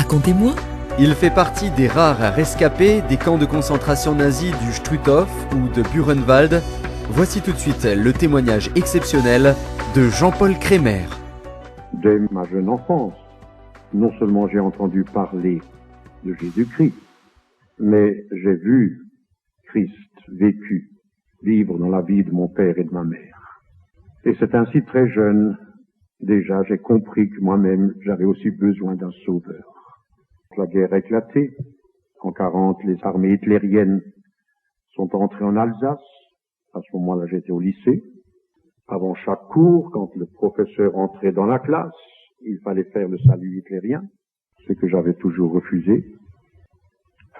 Racontez-moi. Il fait partie des rares rescapés des camps de concentration nazis du Struthof ou de Buchenwald. Voici tout de suite le témoignage exceptionnel de Jean-Paul Crémer. Dès ma jeune enfance, non seulement j'ai entendu parler de Jésus-Christ, mais j'ai vu Christ vécu, vivre dans la vie de mon père et de ma mère. Et c'est ainsi très jeune, déjà j'ai compris que moi-même j'avais aussi besoin d'un sauveur. La guerre a éclaté. En 1940, les armées hitlériennes sont entrées en Alsace. À ce moment-là, j'étais au lycée. Avant chaque cours, quand le professeur entrait dans la classe, il fallait faire le salut hitlérien, ce que j'avais toujours refusé.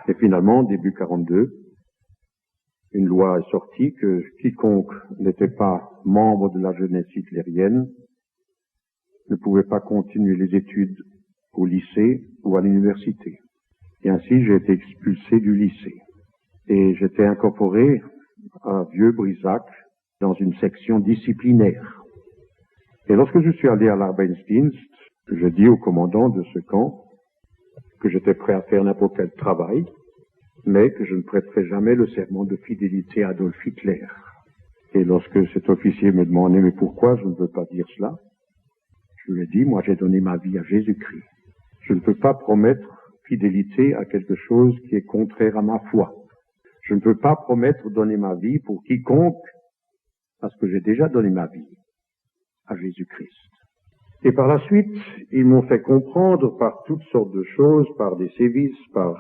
Et finalement, début 1942, une loi est sortie que quiconque n'était pas membre de la jeunesse hitlérienne ne pouvait pas continuer les études au lycée ou à l'université. Et ainsi, j'ai été expulsé du lycée. Et j'étais incorporé à Vieux-Brisac dans une section disciplinaire. Et lorsque je suis allé à l'Arbeitsdienst, je dis au commandant de ce camp que j'étais prêt à faire n'importe quel travail, mais que je ne prêterais jamais le serment de fidélité à Adolf Hitler. Et lorsque cet officier me demandait « Mais pourquoi je ne veux pas dire cela ?» Je lui ai dit « Moi, j'ai donné ma vie à Jésus-Christ. Je ne peux pas promettre fidélité à quelque chose qui est contraire à ma foi. Je ne peux pas promettre donner ma vie pour quiconque, parce que j'ai déjà donné ma vie à Jésus-Christ. » Et par la suite, ils m'ont fait comprendre par toutes sortes de choses, par des sévices, par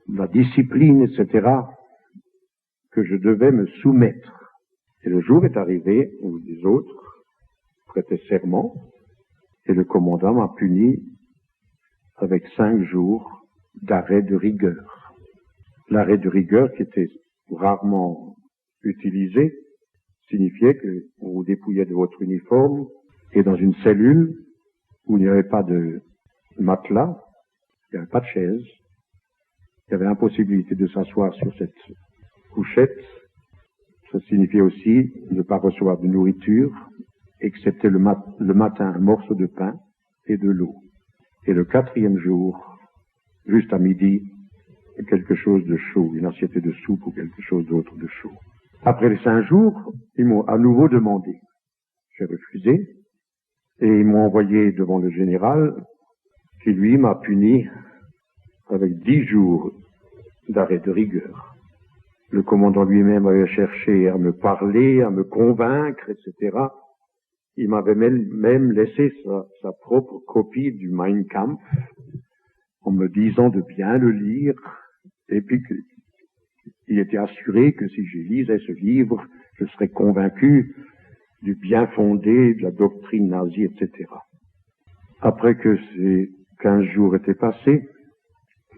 la discipline, etc., que je devais me soumettre. Et le jour est arrivé où les autres prêtaient serment, et le commandant m'a puni avec 5 jours d'arrêt de rigueur. L'arrêt de rigueur, qui était rarement utilisé, signifiait qu'on vous dépouillait de votre uniforme et dans une cellule où il n'y avait pas de matelas, il n'y avait pas de chaise, il y avait impossibilité de s'asseoir sur cette couchette. Ça signifiait aussi ne pas recevoir de nourriture, excepté le matin un morceau de pain et de l'eau. Et le 4e jour, juste à midi, quelque chose de chaud, une assiette de soupe ou quelque chose d'autre de chaud. Après les 5 jours, ils m'ont à nouveau demandé. J'ai refusé et ils m'ont envoyé devant le général qui, lui, m'a puni avec 10 jours d'arrêt de rigueur. Le commandant lui-même avait cherché à me parler, à me convaincre, etc. Il m'avait même laissé sa propre copie du Mein Kampf en me disant de bien le lire, et puis qu'il était assuré que si je lisais ce livre, je serais convaincu du bien fondé de la doctrine nazie, etc. Après que ces 15 jours étaient passés,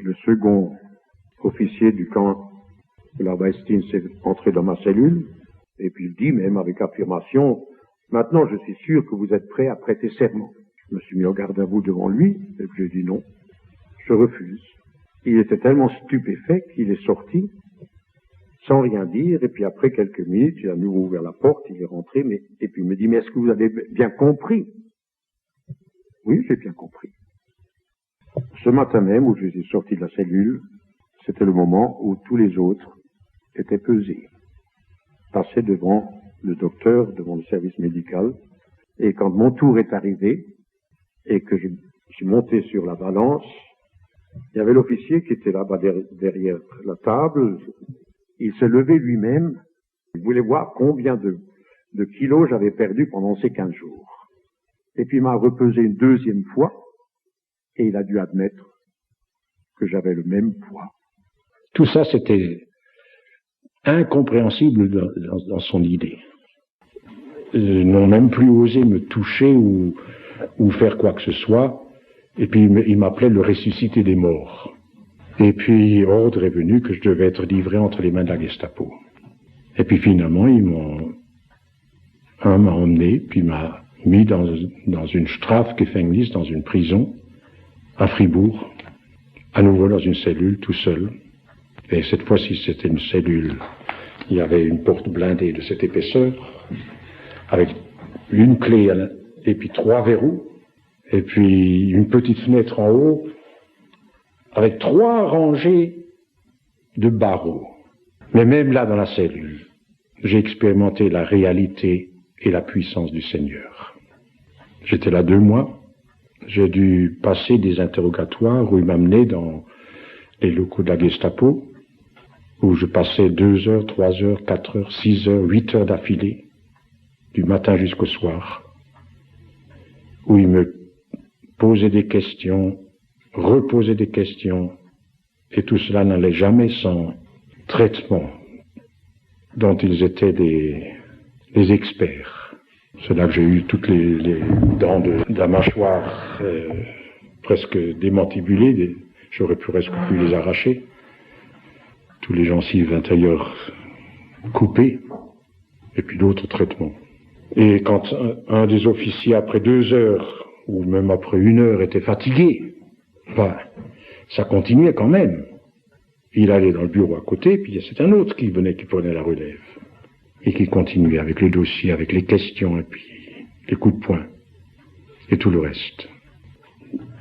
le second officier du camp de l'Arbeitsdienst s'est entré dans ma cellule, et puis il dit même avec affirmation: « Maintenant, je suis sûr que vous êtes prêt à prêter serment. » Je me suis mis au garde à vous devant lui, et puis j'ai dit non, je refuse. Il était tellement stupéfait qu'il est sorti, sans rien dire, et puis après quelques minutes, il a nouveau ouvert la porte, il est rentré, et puis il me dit: « Mais est-ce que vous avez bien compris ?» Oui, j'ai bien compris. Ce matin même, où je suis sorti de la cellule, c'était le moment où tous les autres étaient pesés, passaient devant le docteur, devant le service médical, et quand mon tour est arrivé, et que je suis monté sur la balance, il y avait l'officier qui était là-bas derrière la table. Il s'est levé lui-même, il voulait voir combien de kilos j'avais perdu pendant ces 15 jours. Et puis il m'a repesé une 2e fois, et il a dû admettre que j'avais le même poids. Tout ça, c'était incompréhensible dans son idée. Ils n'ont même plus osé me toucher ou faire quoi que ce soit. Et puis il m'appelait le ressuscité des morts. Et puis ordre est venu que je devais être livré entre les mains de la Gestapo. Et puis finalement, un m'a emmené, puis m'a mis dans une Strafgefängnis, dans une prison, à Fribourg, à nouveau dans une cellule, tout seul. Et cette fois-ci, c'était une cellule. Il y avait une porte blindée de cette épaisseur, avec une clé et puis 3 verrous, et puis une petite fenêtre en haut, avec 3 rangées de barreaux. Mais même là, dans la cellule, j'ai expérimenté la réalité et la puissance du Seigneur. J'étais là 2 mois. J'ai dû passer des interrogatoires où il m'amenait dans les locaux de la Gestapo, où je passais 2 heures, 3 heures, 4 heures, 6 heures, 8 heures d'affilée, du matin jusqu'au soir, où il me posait des questions, reposait des questions, et tout cela n'allait jamais sans traitement dont ils étaient des experts. C'est là que j'ai eu toutes les dents de la mâchoire presque démantibulées, j'aurais presque pu les arracher, tous les gencives intérieures coupées, et puis d'autres traitements. Et quand un des officiers, après 2 heures, ou même après 1 heure, était fatigué, ça continuait quand même. Il allait dans le bureau à côté, puis c'est un autre qui venait, qui prenait la relève. Et qui continuait avec le dossier, avec les questions, et puis les coups de poing, et tout le reste.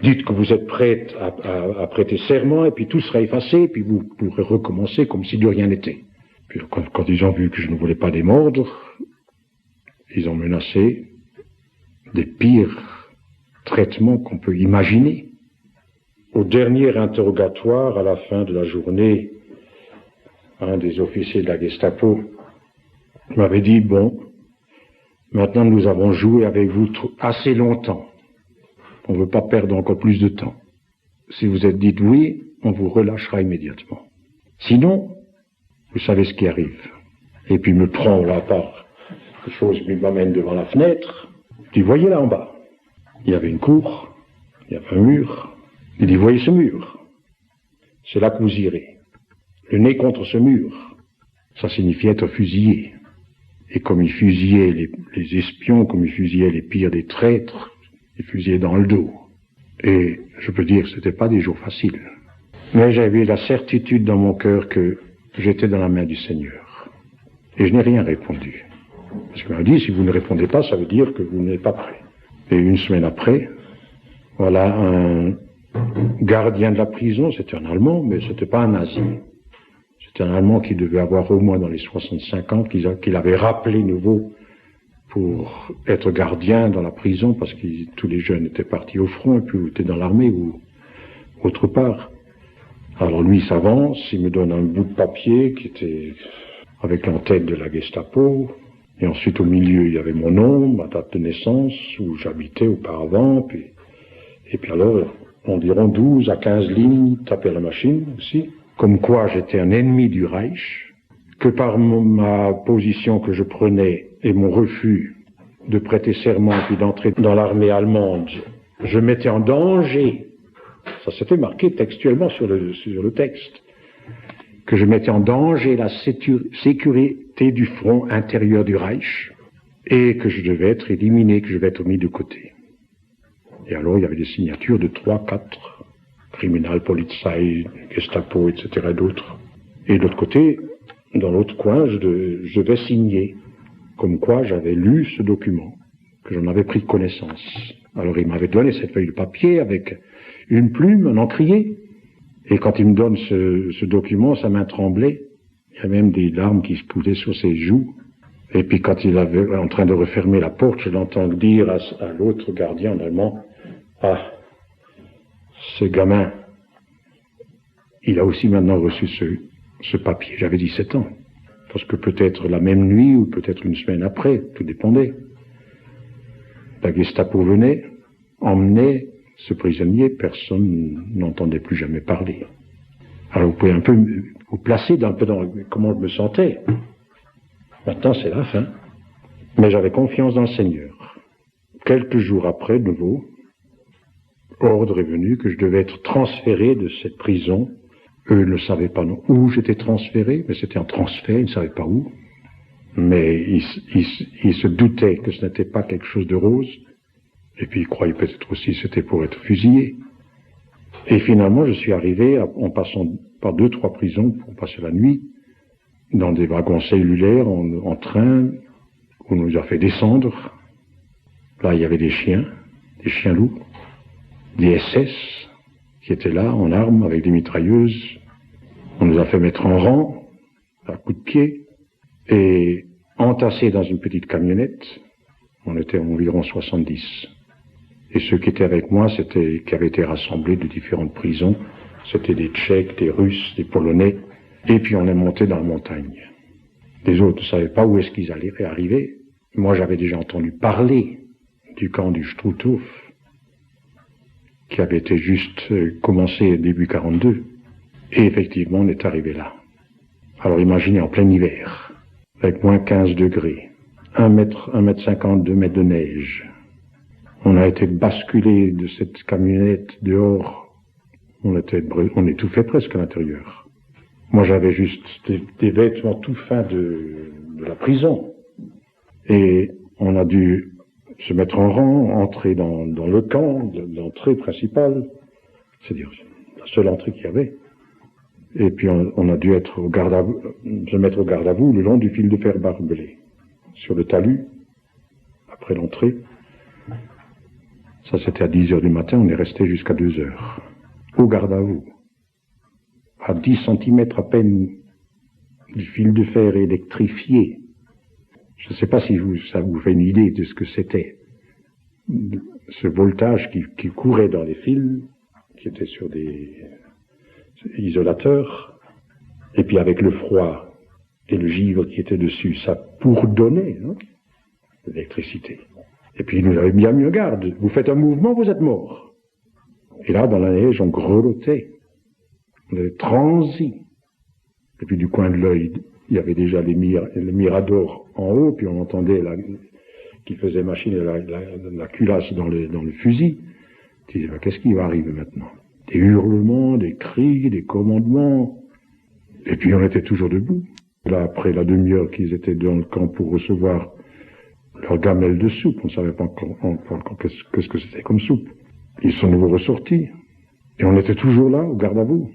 Dites que vous êtes prête à prêter serment, et puis tout sera effacé, et puis vous pourrez recommencer comme si de rien n'était. Puis quand ils ont vu que je ne voulais pas les mordre, ils ont menacé des pires traitements qu'on peut imaginer. Au dernier interrogatoire, à la fin de la journée, un des officiers de la Gestapo m'avait dit, bon, maintenant nous avons joué avec vous assez longtemps. On ne veut pas perdre encore plus de temps. Si vous êtes dit oui, on vous relâchera immédiatement. Sinon, vous savez ce qui arrive. Et puis il me prend là par quelque chose, il m'amène devant la fenêtre. Il dit, voyez là en bas, il y avait une cour, il y avait un mur. Il dit, voyez ce mur, c'est là que vous irez. Le nez contre ce mur, ça signifie être fusillé. Et comme il fusillait les espions, comme il fusillait les pires des traîtres, il fusillait dans le dos. Et je peux dire que ce n'était pas des jours faciles. Mais j'avais la certitude dans mon cœur que j'étais dans la main du Seigneur. Et je n'ai rien répondu. Parce qu'il m'a dit, si vous ne répondez pas, ça veut dire que vous n'êtes pas prêt. Et 1 semaine après, voilà un gardien de la prison, c'était un Allemand, mais c'était pas un nazi. C'était un Allemand qui devait avoir au moins dans les 65 ans, qu'il avait rappelé nouveau pour être gardien dans la prison, parce que tous les jeunes étaient partis au front, et puis étaient dans l'armée ou autre part. Alors lui, il s'avance, il me donne un bout de papier qui était avec l'entête de la Gestapo, et ensuite au milieu, il y avait mon nom, ma date de naissance, où j'habitais auparavant, et puis alors, environ 12 à 15 lignes tapées à la machine aussi, comme quoi j'étais un ennemi du Reich, que par ma position que je prenais et mon refus de prêter serment puis d'entrer dans l'armée allemande, je mettais en danger, ça s'était marqué textuellement sur le texte, que je mettais en danger la sécurité du front intérieur du Reich et que je devais être éliminé, que je devais être mis de côté. Et alors, il y avait des signatures de 3, 4, Kriminalpolizei, Gestapo, etc., d'autres. Et de l'autre côté, dans l'autre coin, je devais signer, comme quoi j'avais lu ce document, que j'en avais pris connaissance. Alors, il m'avait donné cette feuille de papier avec une plume, un encrier. Et quand il me donne ce document, sa main tremblait. Il y avait même des larmes qui se poussaient sur ses joues. Et puis quand il avait en train de refermer la porte, je l'entends dire à l'autre gardien en allemand, ah, ce gamin, il a aussi maintenant reçu ce papier. J'avais 17 ans. Parce que peut-être la même nuit ou peut-être 1 semaine après, tout dépendait. La Gestapo venait, emmenait ce prisonnier, personne n'entendait plus jamais parler. Alors vous pouvez un peu vous placer un peu dans comment je me sentais. Maintenant c'est la fin. Mais j'avais confiance dans le Seigneur. Quelques jours après, de nouveau, ordre est venu que je devais être transféré de cette prison. Eux ne savaient pas où j'étais transféré, mais c'était un transfert, ils ne savaient pas où. Mais ils se doutaient que ce n'était pas quelque chose de rose. Et puis ils croyaient peut-être aussi que c'était pour être fusillé. Et finalement, je suis arrivé en passant par 2, 3 prisons pour passer la nuit, dans des wagons cellulaires, en train, où on nous a fait descendre. Là, il y avait des chiens loups, des SS, qui étaient là, en armes, avec des mitrailleuses. On nous a fait mettre en rang, à coups de pied, et entassés dans une petite camionnette. On était environ 70. Et ceux qui étaient avec moi, qui avaient été rassemblés de différentes prisons. C'était des Tchèques, des Russes, des Polonais. Et puis on est monté dans la montagne. Les autres ne savaient pas où est-ce qu'ils allaient arriver. Moi, j'avais déjà entendu parler du camp du Struthof, qui avait été juste commencé début 42. Et effectivement, on est arrivé là. Alors imaginez, en plein hiver, avec moins 15 degrés, 1 mètre 50, 2 mètres de neige. On a été basculé de cette camionnette dehors. On étouffait presque à l'intérieur. Moi, j'avais juste des vêtements tout fins de la prison. Et on a dû se mettre en rang, entrer dans le camp, l'entrée principale, c'est-à-dire la seule entrée qu'il y avait. Et puis on a dû se mettre au garde à vous le long du fil de fer barbelé. Sur le talus, après l'entrée. Ça, c'était à 10 heures du matin, on est resté jusqu'à 2 heures. Au garde à vous. À 10 cm à peine du fil de fer électrifié. Je ne sais pas si ça vous fait une idée de ce que c'était. Ce voltage qui courait dans les fils, qui était sur des isolateurs, et puis avec le froid et le givre qui était dessus, ça bourdonnait, hein, l'électricité. Et puis il nous avait bien mis en garde. Vous faites un mouvement, vous êtes mort. Et là, dans la neige, on grelottait. On avait transi. Et puis du coin de l'œil, il y avait déjà le mirador en haut, puis on entendait qui faisait machine la culasse dans le fusil. Tu disais, qu'est-ce qui va arriver maintenant? Des hurlements, des cris, des commandements. Et puis on était toujours debout. Là, après la demi-heure qu'ils étaient dans le camp pour recevoir leur gamelle de soupe, on ne savait pas encore qu'est-ce que c'était comme soupe. Ils sont nouveau ressortis. Et on était toujours là, au garde à vous.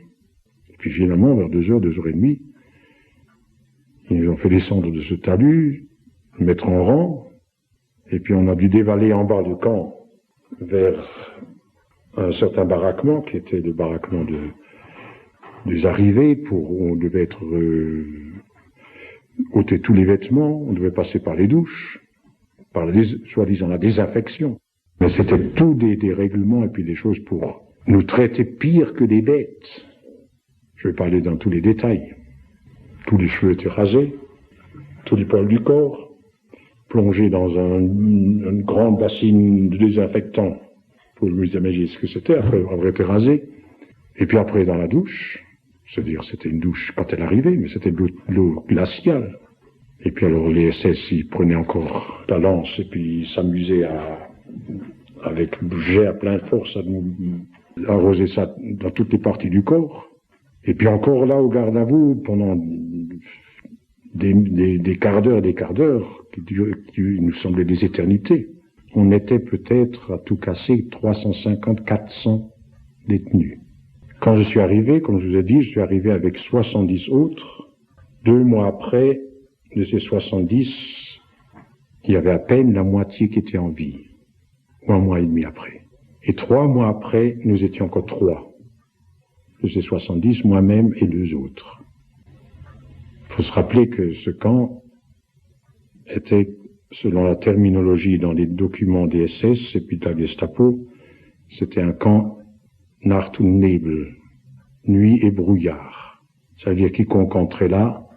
Et puis finalement, vers 2h, 2h30, ils nous ont fait descendre de ce talus, mettre en rang, et puis on a dû dévaler en bas du camp vers un certain baraquement, qui était le baraquement des arrivées, où on devait ôter tous les vêtements, on devait passer par les douches, par soi-disant la désinfection. Mais c'était tout des règlements et puis des choses pour nous traiter pire que des bêtes. Je vais pas aller dans tous les détails. Tous les cheveux étaient rasés, tous les poils du corps, plongés dans une grande bassine de désinfectant. Pour vous imaginer ce que c'était, après avoir été rasé. Et puis après dans la douche, c'est-à-dire c'était une douche quand elle arrivait, mais c'était de l'eau glaciale. Et puis alors les SS, ils prenaient encore la lance et puis ils s'amusaient avec jet à pleine force, à nous arroser ça dans toutes les parties du corps. Et puis encore là, au garde à vous, pendant des quarts d'heure, qui nous semblaient des éternités. On était peut-être, à tout casser, 350, 400 détenus. Quand je suis arrivé, comme je vous ai dit, je suis arrivé avec 70 autres. 2 mois après, de ces 70, il y avait à peine la moitié qui était en vie. Ou 1 mois et demi après. Et 3 mois après, nous étions encore 3. De ces 70, moi-même et 2 autres. Il faut se rappeler que ce camp était, selon la terminologie dans les documents des SS et puis de la Gestapo, c'était un camp Nacht und Nebel, nuit et brouillard. Ça veut dire quiconque entrait là,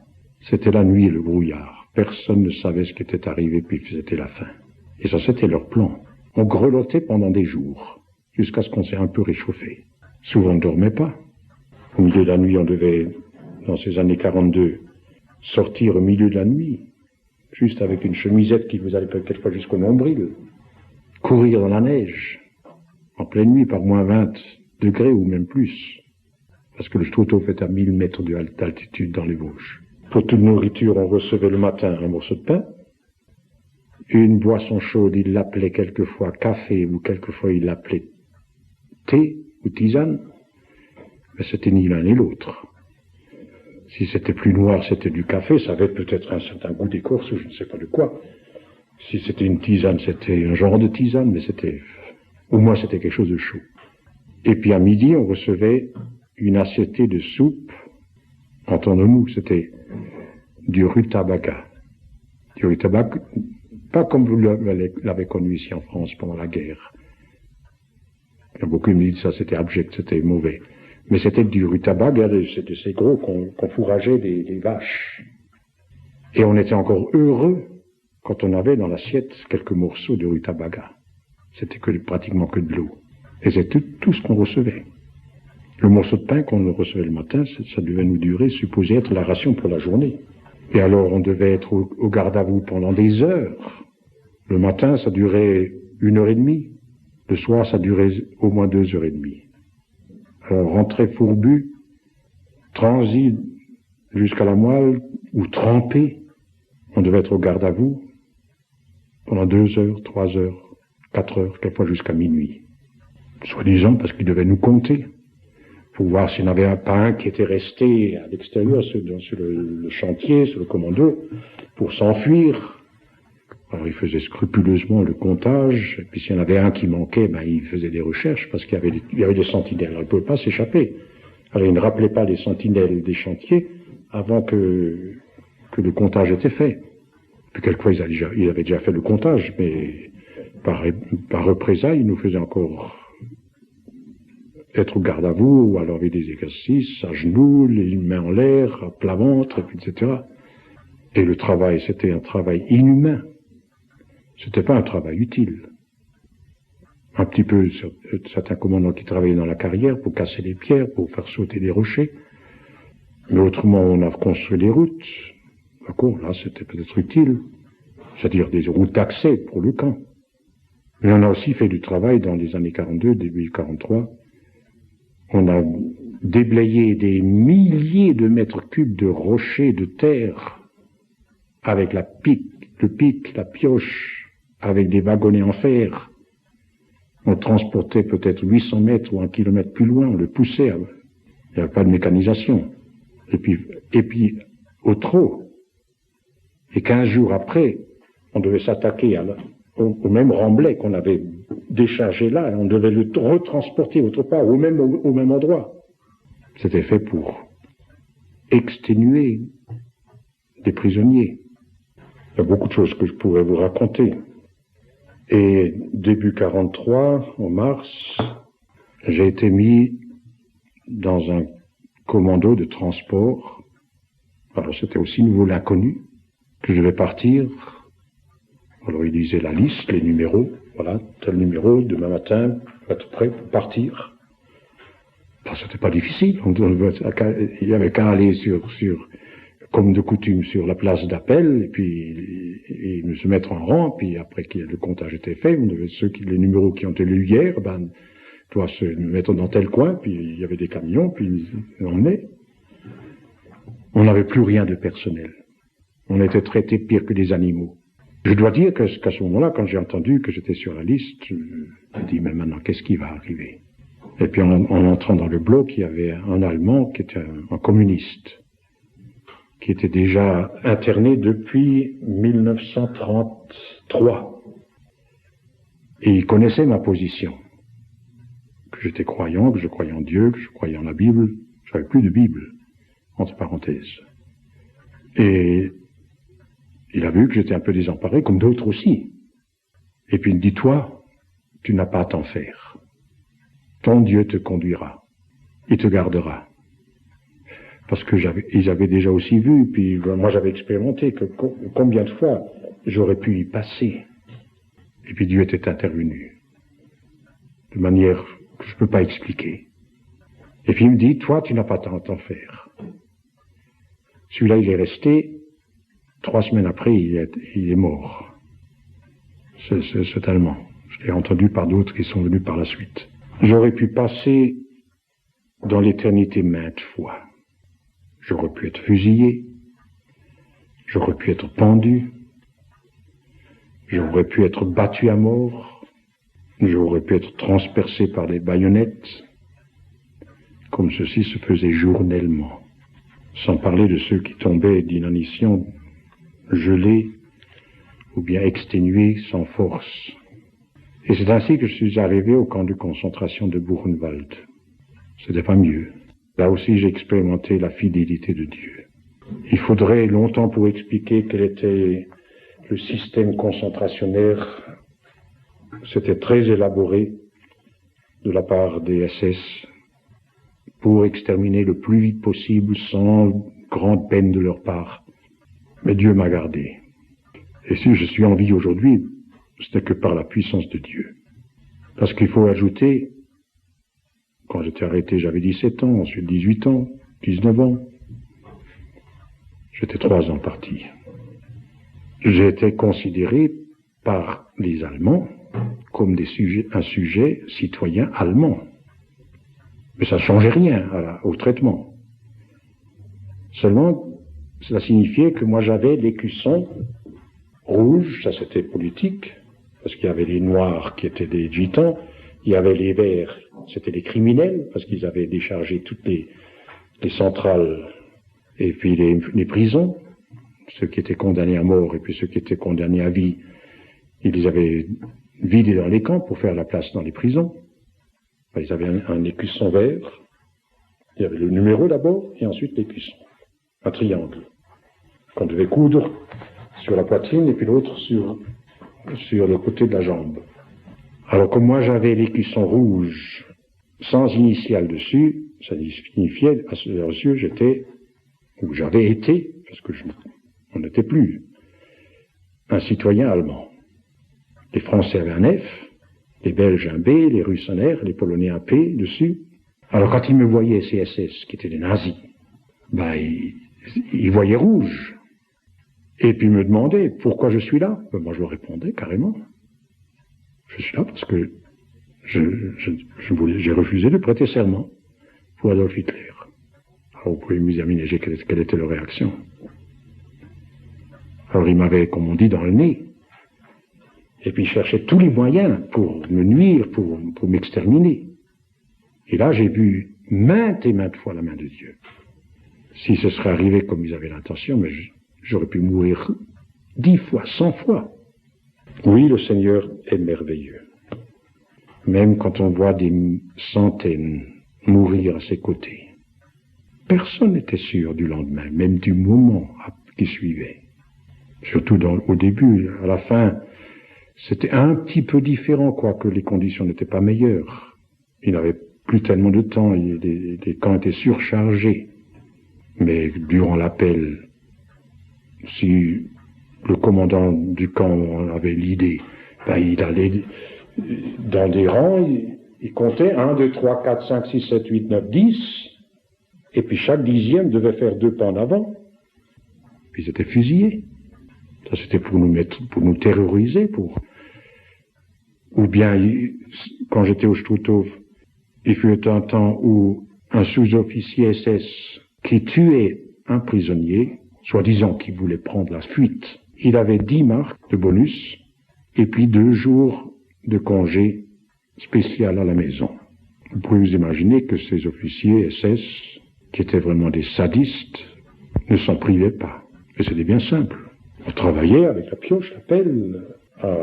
c'était la nuit et le brouillard. Personne ne savait ce qui était arrivé, puis c'était la fin. Et ça, c'était leur plan. On grelottait pendant des jours, jusqu'à ce qu'on s'est un peu réchauffé. Souvent, on ne dormait pas. Au milieu de la nuit, on devait, dans ces années 42, sortir au milieu de la nuit, juste avec une chemisette qui vous allait quelquefois jusqu'au nombril, courir dans la neige, en pleine nuit, par moins 20 degrés ou même plus, parce que le Struthof est à 1000 mètres d'altitude dans les Vosges. Pour toute nourriture, on recevait le matin un morceau de pain, une boisson chaude, il l'appelait quelquefois café, ou quelquefois il l'appelait thé ou tisane, mais c'était ni l'un ni l'autre. Si c'était plus noir, c'était du café, ça avait peut-être un certain goût d'écorce, ou je ne sais pas de quoi. Si c'était une tisane, c'était un genre de tisane, mais au moins c'était quelque chose de chaud. Et puis à midi, on recevait une assiette de soupe, entendons-nous, c'était du rutabaga. Du rutabaga, pas comme vous l'avez connu ici en France pendant la guerre. Il y a beaucoup qui me disent ça, c'était abject, c'était mauvais. Mais c'était du rutabaga, c'était ces gros qu'on fourrageait des vaches. Et on était encore heureux quand on avait dans l'assiette quelques morceaux de rutabaga. C'était pratiquement que de l'eau. Et c'était tout ce qu'on recevait. Le morceau de pain qu'on recevait le matin, ça devait nous durer, supposé être la ration pour la journée. Et alors on devait être au garde à vous pendant des heures. Le matin, ça durait 1h30. Le soir, ça durait au moins 2h30. Alors rentrer fourbu, transi jusqu'à la moelle, ou trempé, on devait être au garde à vous pendant 2 heures, 3 heures, 4 heures, quelquefois jusqu'à minuit. Soi-disant parce qu'ils devaient nous compter, pour voir s'il n'y en avait pas un qui était resté à l'extérieur, sur le chantier, sur le commando, pour s'enfuir. Alors il faisait scrupuleusement le comptage, et puis s'il y en avait un qui manquait, ben il faisait des recherches, parce qu'il y avait des sentinelles, alors il ne pouvait pas s'échapper. Alors il ne rappelait pas les sentinelles des chantiers avant que le comptage était fait. Puis quelquefois il avait déjà fait le comptage, mais par représailles, il nous faisait encore être au garde à vous, ou alors avec des exercices, à genoux, les mains en l'air, à plat ventre, etc. Et le travail, c'était un travail inhumain. C'était pas un travail utile. Un petit peu, certains commandants qui travaillaient dans la carrière pour casser les pierres, pour faire sauter des rochers. Mais autrement, on a construit des routes. D'accord, là, c'était peut-être utile. C'est-à-dire des routes d'accès pour le camp. Mais on a aussi fait du travail dans les années 42, début 43. On a déblayé des milliers de mètres cubes de rochers, de terre, avec le pic, la pioche, avec des wagonnets en fer. On transportait peut-être 800 mètres ou 1 kilomètre plus loin, on le poussait. Il n'y avait pas de mécanisation. Et puis au trot. Et 15 jours après, on devait s'attaquer au même remblai qu'on avait déchargé là, et on devait le retransporter autre part, au même endroit. C'était fait pour exténuer des prisonniers. Il y a beaucoup de choses que je pourrais vous raconter. Et début 43, en mars, j'ai été mis dans un commando de transport. Alors c'était aussi nouveau l'inconnu, que je devais partir. Alors il disait la liste, les numéros, voilà, tel numéro, demain matin, être prêt pour partir. Enfin, c'était pas difficile, il y avait qu'à aller comme de coutume, sur la place d'appel, et puis et se mettre en rang, puis après que le comptage était fait, les numéros qui ont été lus hier, doivent se mettre dans tel coin, puis il y avait des camions, puis on emmenait. On n'avait plus rien de personnel. On était traités pire que des animaux. Je dois dire qu'à ce moment-là, quand j'ai entendu que j'étais sur la liste, je me dis, mais maintenant, qu'est-ce qui va arriver? Et puis en entrant dans le bloc, il y avait un Allemand qui était un communiste, qui était déjà interné depuis 1933. Et il connaissait ma position. Que j'étais croyant, que je croyais en Dieu, que je croyais en la Bible. Je n'avais plus de Bible, entre parenthèses. Et il a vu que j'étais un peu désemparé, comme d'autres aussi. Et puis il me dit, toi, tu n'as pas à t'en faire. Ton Dieu te conduira. Il te gardera. Parce que ils avaient déjà aussi vu, puis moi j'avais expérimenté que combien de fois j'aurais pu y passer. Et puis Dieu était intervenu. De manière que je ne peux pas expliquer. Et puis il me dit, toi tu n'as pas à t'en faire. Celui-là il est resté, 3 semaines après il est mort. Cet Allemand. Je l'ai entendu par d'autres qui sont venus par la suite. J'aurais pu passer dans l'éternité maintes fois. J'aurais pu être fusillé, j'aurais pu être pendu, j'aurais pu être battu à mort, j'aurais pu être transpercé par des baïonnettes, comme ceci se faisait journellement, sans parler de ceux qui tombaient d'inanition, gelés ou bien exténués sans force. Et c'est ainsi que je suis arrivé au camp de concentration de Buchenwald. C'était pas mieux. Là aussi, j'ai expérimenté la fidélité de Dieu. Il faudrait longtemps pour expliquer quel était le système concentrationnaire. C'était très élaboré de la part des SS pour exterminer le plus vite possible sans grande peine de leur part. Mais Dieu m'a gardé. Et si je suis en vie aujourd'hui, ce n'est que par la puissance de Dieu. Parce qu'il faut ajouter, quand j'étais arrêté, j'avais 17 ans, ensuite 18 ans, 19 ans. J'étais 3 ans parti. J'ai été considéré par les Allemands comme un sujet citoyen allemand. Mais ça ne changeait rien au traitement. Seulement, cela signifiait que moi j'avais l'écusson rouge, ça c'était politique, parce qu'il y avait les noirs qui étaient des gitans, il y avait les verts, c'était des criminels, parce qu'ils avaient déchargé toutes les centrales et puis les prisons, ceux qui étaient condamnés à mort et puis ceux qui étaient condamnés à vie, ils les avaient vidés dans les camps pour faire la place dans les prisons. Enfin, ils avaient un écusson vert, il y avait le numéro d'abord et ensuite l'écusson, un triangle qu'on devait coudre sur la poitrine et puis l'autre sur le côté de la jambe. Alors comme moi j'avais l'écusson rouge sans initiale dessus, ça signifiait à leurs yeux j'avais été, parce que on n'était plus, un citoyen allemand. Les Français avaient un F, les Belges un B, les Russes un R, les Polonais un P dessus. Alors quand ils me voyaient, ces SS, qui étaient des nazis, ils voyaient rouge. Et puis me demandaient pourquoi je suis là. Moi je leur répondais carrément. Je suis là parce que j'ai refusé de prêter serment pour Adolf Hitler. Alors vous pouvez vous imaginer quelle était leur réaction. Alors ils m'avaient, comme on dit, dans le nez. Et puis ils cherchaient tous les moyens pour me nuire, pour m'exterminer. Et là j'ai vu maintes et maintes fois la main de Dieu. Si ce serait arrivé comme ils avaient l'intention, mais j'aurais pu mourir 10 fois, 100 fois. Oui, le Seigneur est merveilleux. Même quand on voit des centaines mourir à ses côtés. Personne n'était sûr du lendemain, même du moment qui suivait. Surtout au début. À la fin, c'était un petit peu différent, quoique les conditions n'étaient pas meilleures. Il n'avait plus tellement de temps, les camps étaient surchargés. Mais durant l'appel, si le commandant du camp avait l'idée, il allait dans des rangs, il comptait 1, 2, 3, 4, 5, 6, 7, 8, 9, 10, et puis chaque 10e devait faire 2 pas en avant. Puis ils étaient fusillés. Ça c'était pour nous terroriser, ou bien, quand j'étais au Struthof, il fut un temps où un sous-officier SS qui tuait un prisonnier, soi-disant qu'il voulait prendre la fuite, il avait 10 marks de bonus, et puis 2 jours de congé spécial à la maison. Vous pouvez vous imaginer que ces officiers SS, qui étaient vraiment des sadistes, ne s'en privaient pas. Et c'était bien simple. On travaillait avec la pioche, la pelle, à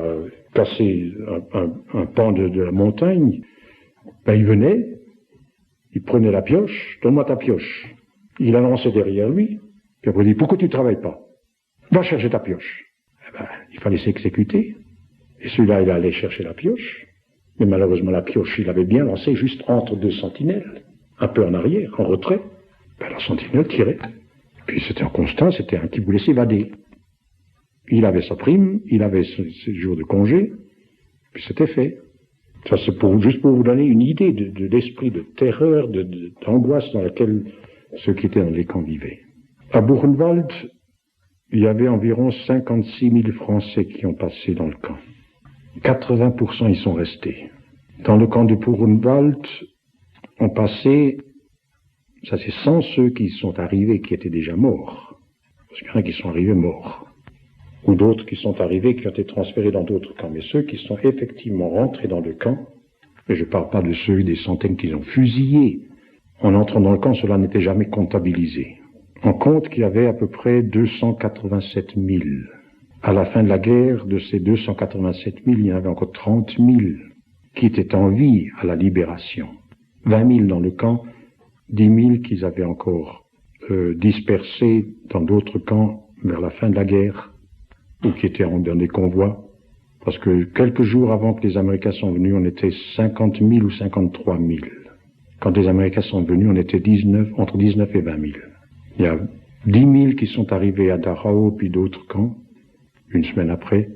casser un pan de la montagne. Il venait, il prenait la pioche, donne-moi ta pioche. Il la lançait derrière lui, puis après il dit, pourquoi tu ne travailles pas? Va chercher ta pioche. Il fallait s'exécuter. Et celui-là, il allait chercher la pioche. Mais malheureusement, la pioche, il avait bien lancé juste entre 2 sentinelles, un peu en arrière, en retrait. La sentinelle tirait. Puis c'était un constat, c'était un qui voulait s'évader. Il avait sa prime, il avait ses jours de congé, puis c'était fait. Ça, c'est juste pour vous donner une idée de l'esprit de terreur, d'angoisse dans laquelle ceux qui étaient dans les camps vivaient. À Buchenwald, il y avait environ 56 000 Français qui ont passé dans le camp. 80% y sont restés. Dans le camp de Buchenwald, on passait, ça c'est sans ceux qui sont arrivés, qui étaient déjà morts. Parce qu'il y en a qui sont arrivés morts. Ou d'autres qui sont arrivés, qui ont été transférés dans d'autres camps. Mais ceux qui sont effectivement rentrés dans le camp, et je ne parle pas de ceux des centaines qui ont fusillés, en entrant dans le camp, cela n'était jamais comptabilisé. On compte qu'il y avait à peu près 287 000. À la fin de la guerre, de ces 287 000, il y en avait encore 30 000 qui étaient en vie à la libération. 20 000 dans le camp, 10 000 qu'ils avaient encore dispersés dans d'autres camps vers la fin de la guerre, ou qui étaient dans des convois. Parce que quelques jours avant que les Américains sont venus, on était 50 000 ou 53 000. Quand les Américains sont venus, on était entre 19 et 20 000. Il y a 10 000 qui sont arrivés à Dachau, puis d'autres camps, une semaine après,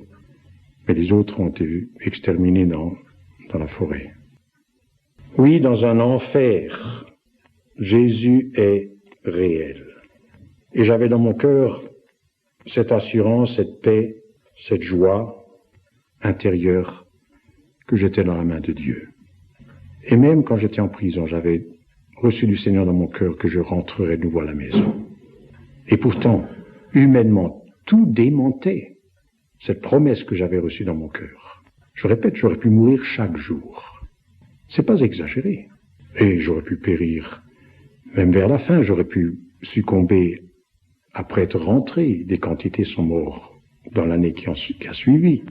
mais les autres ont été exterminés dans la forêt. Oui, dans un enfer, Jésus est réel. Et j'avais dans mon cœur cette assurance, cette paix, cette joie intérieure que j'étais dans la main de Dieu. Et même quand j'étais en prison, j'avais reçu du Seigneur dans mon cœur que je rentrerais de nouveau à la maison. Et pourtant, humainement, tout démentait cette promesse que j'avais reçue dans mon cœur. Je répète, j'aurais pu mourir chaque jour. C'est pas exagéré. Et j'aurais pu périr. Même vers la fin, j'aurais pu succomber après être rentré. Des quantités sont morts dans l'année qui a suivi.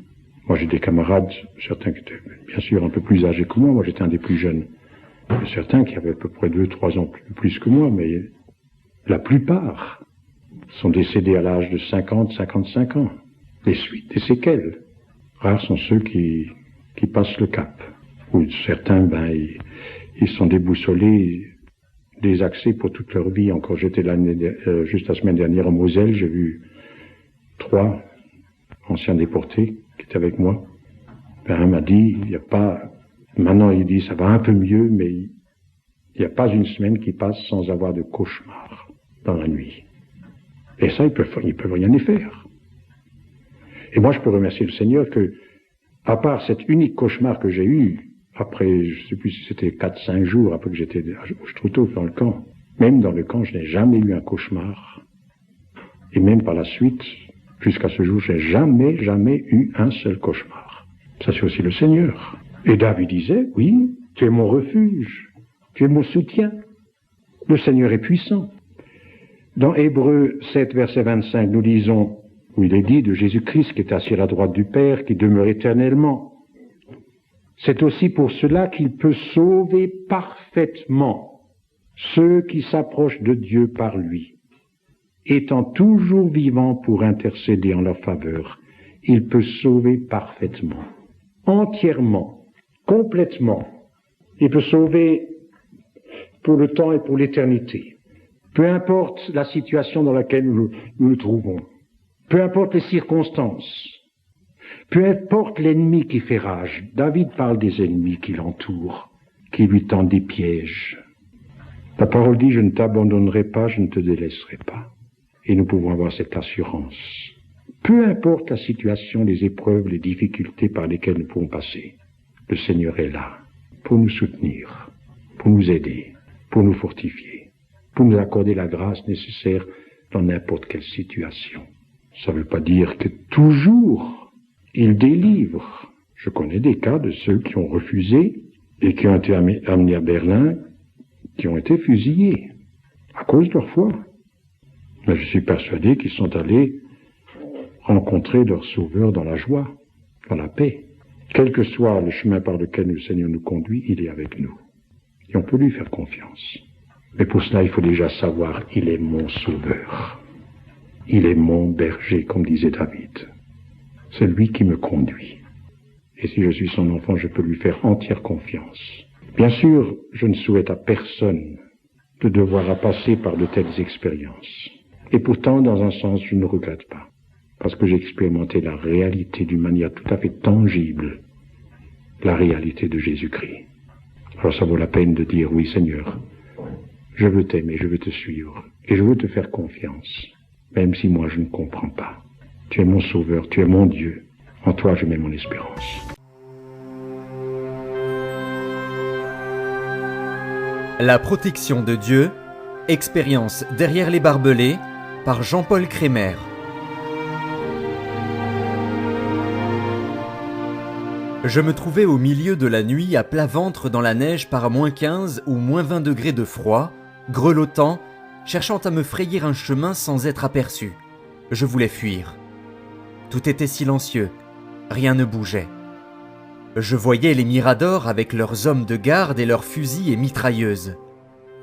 Moi, j'ai des camarades, certains qui étaient bien sûr un peu plus âgés que moi. Moi, j'étais un des plus jeunes. Et certains qui avaient à peu près 2-3 ans plus que moi, mais la plupart sont décédés à l'âge de 50-55 ans. Les suites, des séquelles. Rares sont ceux qui passent le cap. Ou certains, ils sont déboussolés, désaxés pour toute leur vie. Encore, j'étais juste la semaine dernière en Moselle, j'ai vu 3 anciens déportés qui étaient avec moi. Un m'a dit, maintenant il dit ça va un peu mieux, mais il n'y a pas une semaine qui passe sans avoir de cauchemars dans la nuit. Et ça, ils peuvent rien y faire. Et moi, je peux remercier le Seigneur que, à part cet unique cauchemar que j'ai eu, après, je ne sais plus si c'était 4-5 jours après que j'étais au Struthof dans le camp, même dans le camp, je n'ai jamais eu un cauchemar. Et même par la suite, jusqu'à ce jour, je n'ai jamais eu un seul cauchemar. Ça, c'est aussi le Seigneur. Et David disait, oui, tu es mon refuge, tu es mon soutien. Le Seigneur est puissant. Dans Hébreux 7, verset 25, nous lisons, où il est dit de Jésus-Christ qui est assis à la droite du Père, qui demeure éternellement. C'est aussi pour cela qu'il peut sauver parfaitement ceux qui s'approchent de Dieu par lui. Étant toujours vivant pour intercéder en leur faveur, il peut sauver parfaitement, entièrement, complètement. Il peut sauver pour le temps et pour l'éternité. Peu importe la situation dans laquelle nous nous trouvons. Peu importe les circonstances, peu importe l'ennemi qui fait rage. David parle des ennemis qui l'entourent, qui lui tendent des pièges. La parole dit, je ne t'abandonnerai pas, je ne te délaisserai pas. Et nous pouvons avoir cette assurance. Peu importe la situation, les épreuves, les difficultés par lesquelles nous pouvons passer, le Seigneur est là pour nous soutenir, pour nous aider, pour nous fortifier, pour nous accorder la grâce nécessaire dans n'importe quelle situation. Ça ne veut pas dire que toujours il délivre. Je connais des cas de ceux qui ont refusé et qui ont été amenés à Berlin, qui ont été fusillés à cause de leur foi. Mais je suis persuadé qu'ils sont allés rencontrer leur Sauveur dans la joie, dans la paix. Quel que soit le chemin par lequel le Seigneur nous conduit, il est avec nous. Et on peut lui faire confiance. Mais pour cela, il faut déjà savoir, il est mon Sauveur. Il est mon berger, comme disait David. C'est lui qui me conduit. Et si je suis son enfant, je peux lui faire entière confiance. Bien sûr, je ne souhaite à personne de devoir passer par de telles expériences. Et pourtant, dans un sens, je ne regrette pas. Parce que j'ai expérimenté la réalité d'une manière tout à fait tangible. La réalité de Jésus-Christ. Alors ça vaut la peine de dire, oui Seigneur, je veux t'aimer, je veux te suivre. Et je veux te faire confiance. Même si moi je ne comprends pas. Tu es mon Sauveur, tu es mon Dieu. En toi je mets mon espérance. La protection de Dieu, expérience derrière les barbelés, par Jean-Paul Crémer. Je me trouvais au milieu de la nuit à plat ventre dans la neige par -15 ou -20 degrés de froid, grelottant, cherchant à me frayer un chemin sans être aperçu. Je voulais fuir. Tout était silencieux, rien ne bougeait. Je voyais les miradors avec leurs hommes de garde et leurs fusils et mitrailleuses.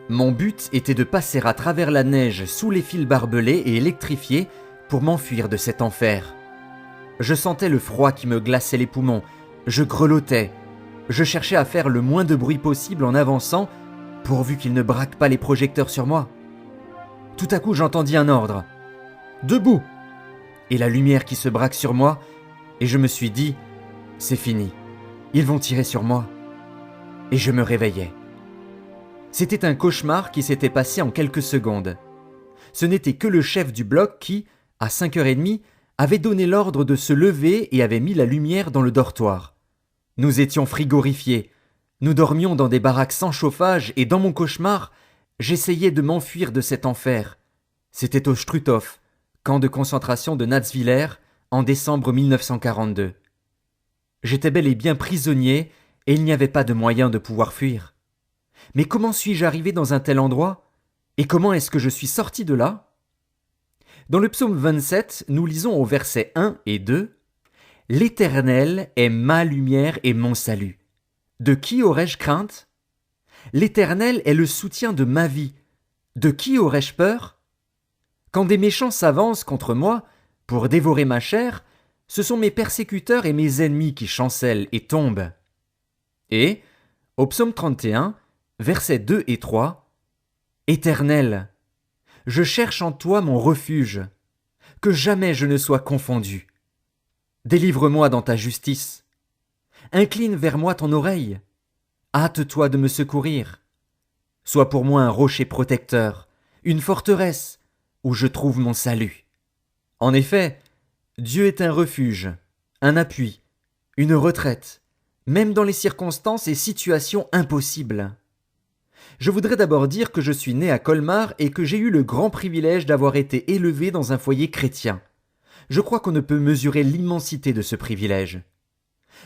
Mon but était de passer à travers la neige sous les fils barbelés et électrifiés pour m'enfuir de cet enfer. Je sentais le froid qui me glaçait les poumons, je grelottais. Je cherchais à faire le moins de bruit possible en avançant, pourvu qu'ils ne braquent pas les projecteurs sur moi. Tout à coup, j'entendis un ordre. « Debout !» Et la lumière qui se braque sur moi, et je me suis dit « C'est fini, ils vont tirer sur moi. » Et je me réveillais. C'était un cauchemar qui s'était passé en quelques secondes. Ce n'était que le chef du bloc qui, à 5h30, avait donné l'ordre de se lever et avait mis la lumière dans le dortoir. Nous étions frigorifiés. Nous dormions dans des baraques sans chauffage et dans mon cauchemar, j'essayais de m'enfuir de cet enfer. C'était au Struthof, camp de concentration de Natzwiller, en décembre 1942. J'étais bel et bien prisonnier et il n'y avait pas de moyen de pouvoir fuir. Mais comment suis-je arrivé dans un tel endroit? Et comment est-ce que je suis sorti de là? Dans le psaume 27, nous lisons au verset 1 et 2 « L'Éternel est ma lumière et mon salut. De qui aurais-je crainte? L'Éternel est le soutien de ma vie. De qui aurais-je peur? Quand des méchants s'avancent contre moi pour dévorer ma chair, ce sont mes persécuteurs et mes ennemis qui chancellent et tombent. » Et, au psaume 31, versets 2 et 3, « Éternel, je cherche en toi mon refuge, que jamais je ne sois confondu. Délivre-moi dans ta justice. Incline vers moi ton oreille. Hâte-toi de me secourir. Sois pour moi un rocher protecteur, une forteresse, où je trouve mon salut. » En effet, Dieu est un refuge, un appui, une retraite, même dans les circonstances et situations impossibles. Je voudrais d'abord dire que je suis né à Colmar et que j'ai eu le grand privilège d'avoir été élevé dans un foyer chrétien. Je crois qu'on ne peut mesurer l'immensité de ce privilège.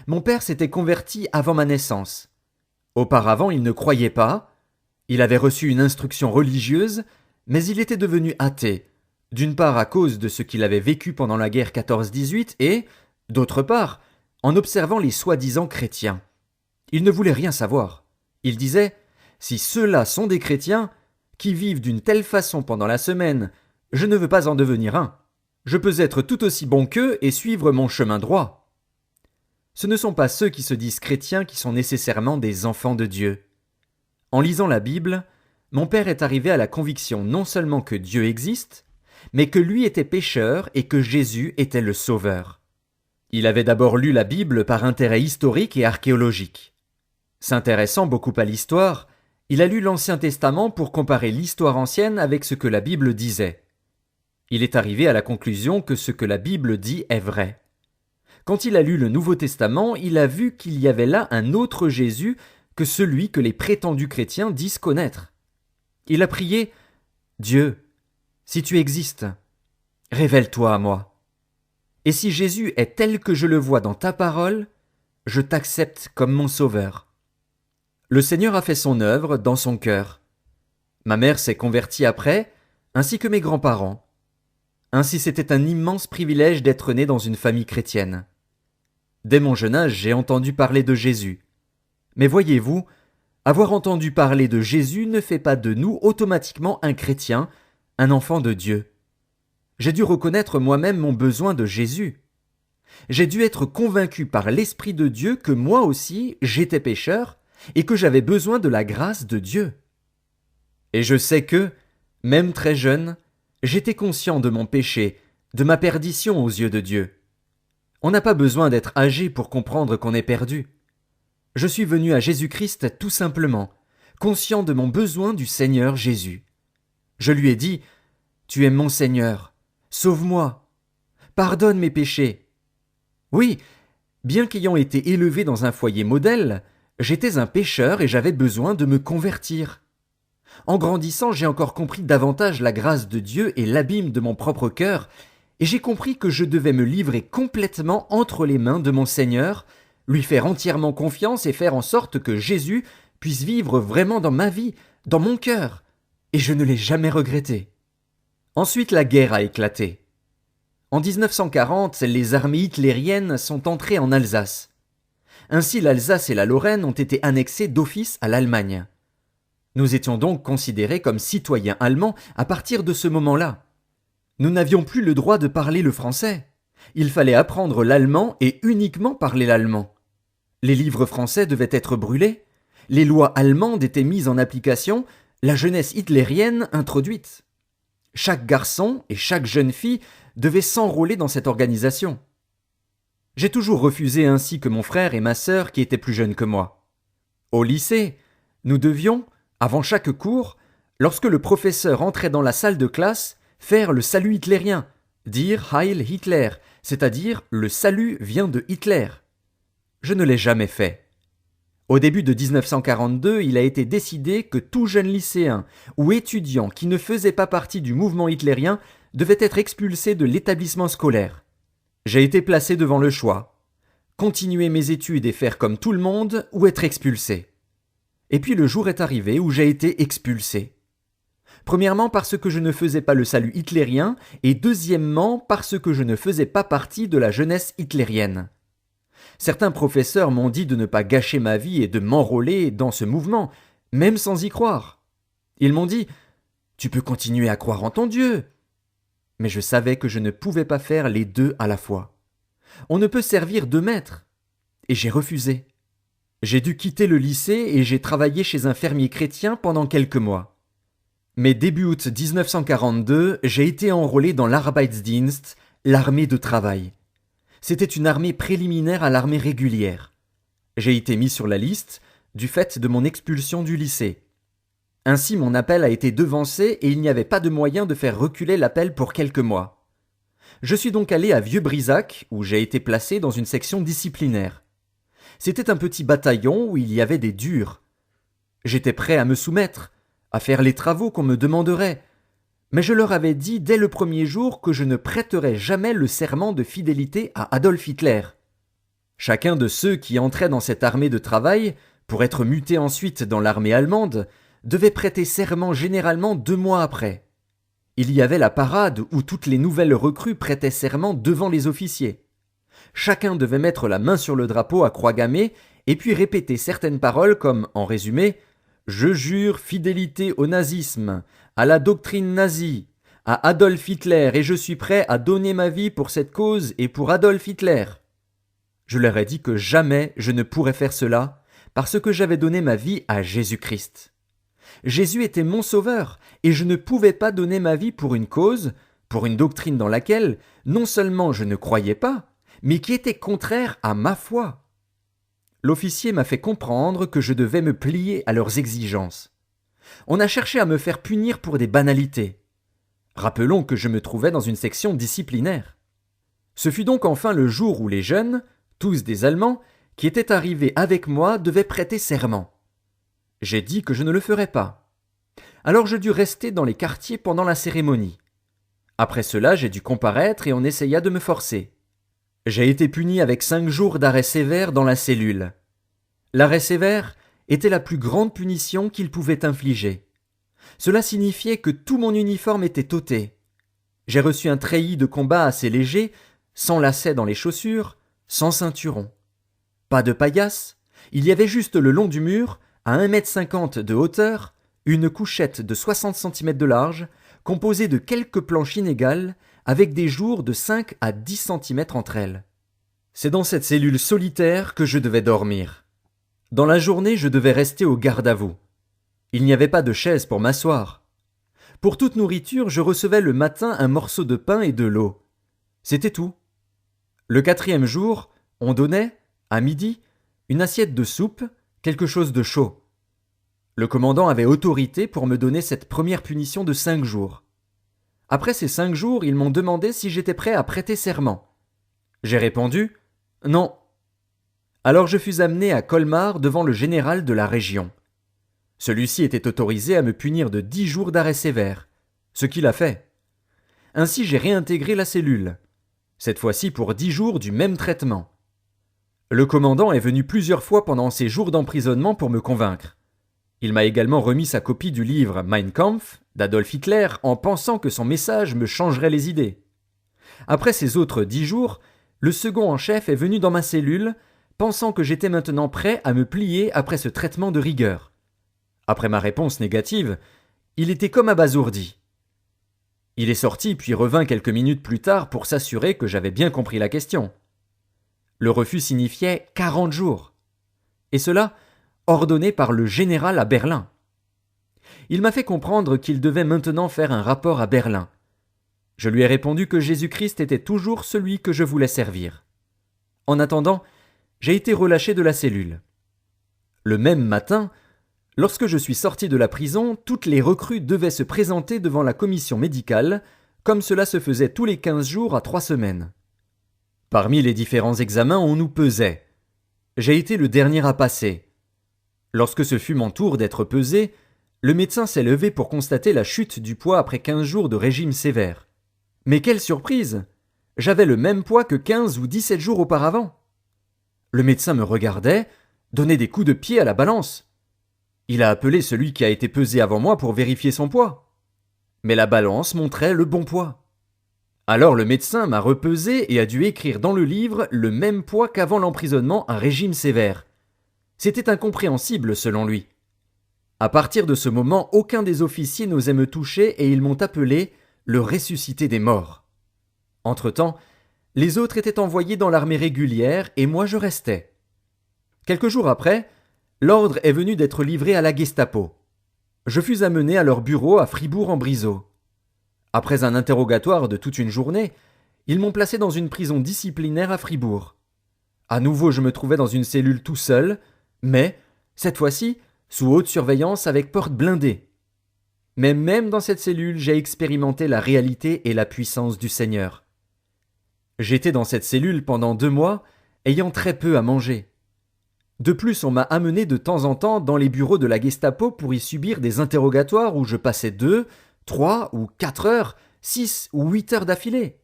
Mon père s'était converti avant ma naissance. Auparavant, il ne croyait pas. Il avait reçu une instruction religieuse, mais il était devenu athée, d'une part à cause de ce qu'il avait vécu pendant la guerre 14-18 et, d'autre part, en observant les soi-disant chrétiens. Il ne voulait rien savoir. Il disait « Si ceux-là sont des chrétiens, qui vivent d'une telle façon pendant la semaine, je ne veux pas en devenir un. Je peux être tout aussi bon qu'eux et suivre mon chemin droit. » Ce ne sont pas ceux qui se disent chrétiens qui sont nécessairement des enfants de Dieu. En lisant la Bible, mon père est arrivé à la conviction non seulement que Dieu existe, mais que lui était pécheur et que Jésus était le Sauveur. Il avait d'abord lu la Bible par intérêt historique et archéologique. S'intéressant beaucoup à l'histoire, il a lu l'Ancien Testament pour comparer l'histoire ancienne avec ce que la Bible disait. Il est arrivé à la conclusion que ce que la Bible dit est vrai. Quand il a lu le Nouveau Testament, il a vu qu'il y avait là un autre Jésus que celui que les prétendus chrétiens disent connaître. Il a prié « Dieu, si tu existes, révèle-toi à moi. Et si Jésus est tel que je le vois dans ta parole, je t'accepte comme mon sauveur. » Le Seigneur a fait son œuvre dans son cœur. Ma mère s'est convertie après, ainsi que mes grands-parents. Ainsi c'était un immense privilège d'être né dans une famille chrétienne. Dès mon jeune âge, j'ai entendu parler de Jésus. Mais voyez-vous, avoir entendu parler de Jésus ne fait pas de nous automatiquement un chrétien, un enfant de Dieu. J'ai dû reconnaître moi-même mon besoin de Jésus. J'ai dû être convaincu par l'Esprit de Dieu que moi aussi j'étais pécheur et que j'avais besoin de la grâce de Dieu. Et je sais que, même très jeune, j'étais conscient de mon péché, de ma perdition aux yeux de Dieu. On n'a pas besoin d'être âgé pour comprendre qu'on est perdu. Je suis venu à Jésus-Christ tout simplement, conscient de mon besoin du Seigneur Jésus. Je lui ai dit « Tu es mon Seigneur, sauve-moi, pardonne mes péchés. » Oui, bien qu'ayant été élevé dans un foyer modèle, j'étais un pécheur et j'avais besoin de me convertir. En grandissant, j'ai encore compris davantage la grâce de Dieu et l'abîme de mon propre cœur, et j'ai compris que je devais me livrer complètement entre les mains de mon Seigneur, lui faire entièrement confiance et faire en sorte que Jésus puisse vivre vraiment dans ma vie, dans mon cœur, et je ne l'ai jamais regretté. Ensuite, la guerre a éclaté. En 1940, les armées hitlériennes sont entrées en Alsace. Ainsi, l'Alsace et la Lorraine ont été annexées d'office à l'Allemagne. Nous étions donc considérés comme citoyens allemands à partir de ce moment-là. Nous n'avions plus le droit de parler le français. Il fallait apprendre l'allemand et uniquement parler l'allemand. Les livres français devaient être brûlés, les lois allemandes étaient mises en application, la jeunesse hitlérienne introduite. Chaque garçon et chaque jeune fille devaient s'enrôler dans cette organisation. J'ai toujours refusé ainsi que mon frère et ma sœur qui étaient plus jeunes que moi. Au lycée, nous devions, avant chaque cours, lorsque le professeur entrait dans la salle de classe, faire le salut hitlérien, dire Heil Hitler, c'est-à-dire le salut vient de Hitler. Je ne l'ai jamais fait. Au début de 1942, il a été décidé que tout jeune lycéen ou étudiant qui ne faisait pas partie du mouvement hitlérien devait être expulsé de l'établissement scolaire. J'ai été placé devant le choix. Continuer mes études et faire comme tout le monde ou être expulsé. Et puis le jour est arrivé où j'ai été expulsé. Premièrement parce que je ne faisais pas le salut hitlérien et deuxièmement parce que je ne faisais pas partie de la jeunesse hitlérienne. Certains professeurs m'ont dit de ne pas gâcher ma vie et de m'enrôler dans ce mouvement, même sans y croire. Ils m'ont dit « Tu peux continuer à croire en ton Dieu !» Mais je savais que je ne pouvais pas faire les deux à la fois. On ne peut servir deux maîtres. Et j'ai refusé. J'ai dû quitter le lycée et j'ai travaillé chez un fermier chrétien pendant quelques mois. Mais début août 1942, j'ai été enrôlé dans l'Arbeitsdienst, l'armée de travail. C'était une armée préliminaire à l'armée régulière. J'ai été mis sur la liste du fait de mon expulsion du lycée. Ainsi mon appel a été devancé et il n'y avait pas de moyen de faire reculer l'appel pour quelques mois. Je suis donc allé à Vieux-Brisac où j'ai été placé dans une section disciplinaire. C'était un petit bataillon où il y avait des durs. J'étais prêt à me soumettre, à faire les travaux qu'on me demanderait, mais je leur avais dit dès le premier jour que je ne prêterais jamais le serment de fidélité à Adolf Hitler. Chacun de ceux qui entraient dans cette armée de travail, pour être muté ensuite dans l'armée allemande, devait prêter serment généralement 2 mois après. Il y avait la parade où toutes les nouvelles recrues prêtaient serment devant les officiers. Chacun devait mettre la main sur le drapeau à croix gammée et puis répéter certaines paroles comme, en résumé, « Je jure fidélité au nazisme, à la doctrine nazie, à Adolf Hitler et je suis prêt à donner ma vie pour cette cause et pour Adolf Hitler. » Je leur ai dit que jamais je ne pourrais faire cela parce que j'avais donné ma vie à Jésus-Christ. Jésus était mon sauveur et je ne pouvais pas donner ma vie pour une cause, pour une doctrine dans laquelle non seulement je ne croyais pas, mais qui était contraire à ma foi. L'officier m'a fait comprendre que je devais me plier à leurs exigences. On a cherché à me faire punir pour des banalités. Rappelons que je me trouvais dans une section disciplinaire. Ce fut donc enfin le jour où les jeunes, tous des Allemands, qui étaient arrivés avec moi devaient prêter serment. J'ai dit que je ne le ferais pas. Alors je dus rester dans les quartiers pendant la cérémonie. Après cela, j'ai dû comparaître et on essaya de me forcer. J'ai été puni avec 5 jours d'arrêt sévère dans la cellule. L'arrêt sévère était la plus grande punition qu'il pouvait infliger. Cela signifiait que tout mon uniforme était ôté. J'ai reçu un treillis de combat assez léger, sans lacets dans les chaussures, sans ceinturon. Pas de paillasse, il y avait juste le long du mur, à 1,50 m de hauteur, une couchette de 60 cm de large, composée de quelques planches inégales, avec des jours de 5 à 10 cm entre elles. C'est dans cette cellule solitaire que je devais dormir. Dans la journée, je devais rester au garde à vous. Il n'y avait pas de chaise pour m'asseoir. Pour toute nourriture, je recevais le matin un morceau de pain et de l'eau. C'était tout. Le 4e jour, on donnait, à midi, une assiette de soupe, quelque chose de chaud. Le commandant avait autorité pour me donner cette première punition de 5 jours. Après ces 5 jours, ils m'ont demandé si j'étais prêt à prêter serment. J'ai répondu « Non ». Alors je fus amené à Colmar devant le général de la région. Celui-ci était autorisé à me punir de 10 jours d'arrêt sévère, ce qu'il a fait. Ainsi j'ai réintégré la cellule, cette fois-ci pour 10 jours du même traitement. Le commandant est venu plusieurs fois pendant ces jours d'emprisonnement pour me convaincre. Il m'a également remis sa copie du livre Mein Kampf d'Adolf Hitler en pensant que son message me changerait les idées. Après ces autres 10 jours, le second en chef est venu dans ma cellule, pensant que j'étais maintenant prêt à me plier après ce traitement de rigueur. Après ma réponse négative, il était comme abasourdi. Il est sorti puis revint quelques minutes plus tard pour s'assurer que j'avais bien compris la question. Le refus signifiait 40 jours. Et cela, ordonné par le général à Berlin. Il m'a fait comprendre qu'il devait maintenant faire un rapport à Berlin. Je lui ai répondu que Jésus-Christ était toujours celui que je voulais servir. En attendant, j'ai été relâché de la cellule. Le même matin, lorsque je suis sorti de la prison, toutes les recrues devaient se présenter devant la commission médicale, comme cela se faisait tous les 15 jours à 3 semaines. Parmi les différents examens, on nous pesait. J'ai été le dernier à passer. Lorsque ce fut mon tour d'être pesé, le médecin s'est levé pour constater la chute du poids après 15 jours de régime sévère. Mais quelle surprise! J'avais le même poids que 15 ou 17 jours auparavant. Le médecin me regardait, donnait des coups de pied à la balance. Il a appelé celui qui a été pesé avant moi pour vérifier son poids. Mais la balance montrait le bon poids. Alors le médecin m'a repesé et a dû écrire dans le livre le même poids qu'avant l'emprisonnement à régime sévère. C'était incompréhensible selon lui. À partir de ce moment, aucun des officiers n'osait me toucher et ils m'ont appelé le ressuscité des morts. Entre-temps, les autres étaient envoyés dans l'armée régulière et moi je restais. Quelques jours après, l'ordre est venu d'être livré à la Gestapo. Je fus amené à leur bureau à Fribourg-en-Brisau. Après un interrogatoire de toute une journée, ils m'ont placé dans une prison disciplinaire à Fribourg. À nouveau, je me trouvais dans une cellule tout seul, mais, cette fois-ci, sous haute surveillance avec porte blindée. Mais même dans cette cellule, j'ai expérimenté la réalité et la puissance du Seigneur. J'étais dans cette cellule pendant 2 mois, ayant très peu à manger. De plus, on m'a amené de temps en temps dans les bureaux de la Gestapo pour y subir des interrogatoires où je passais 2, 3 ou 4 heures, 6 ou 8 heures d'affilée.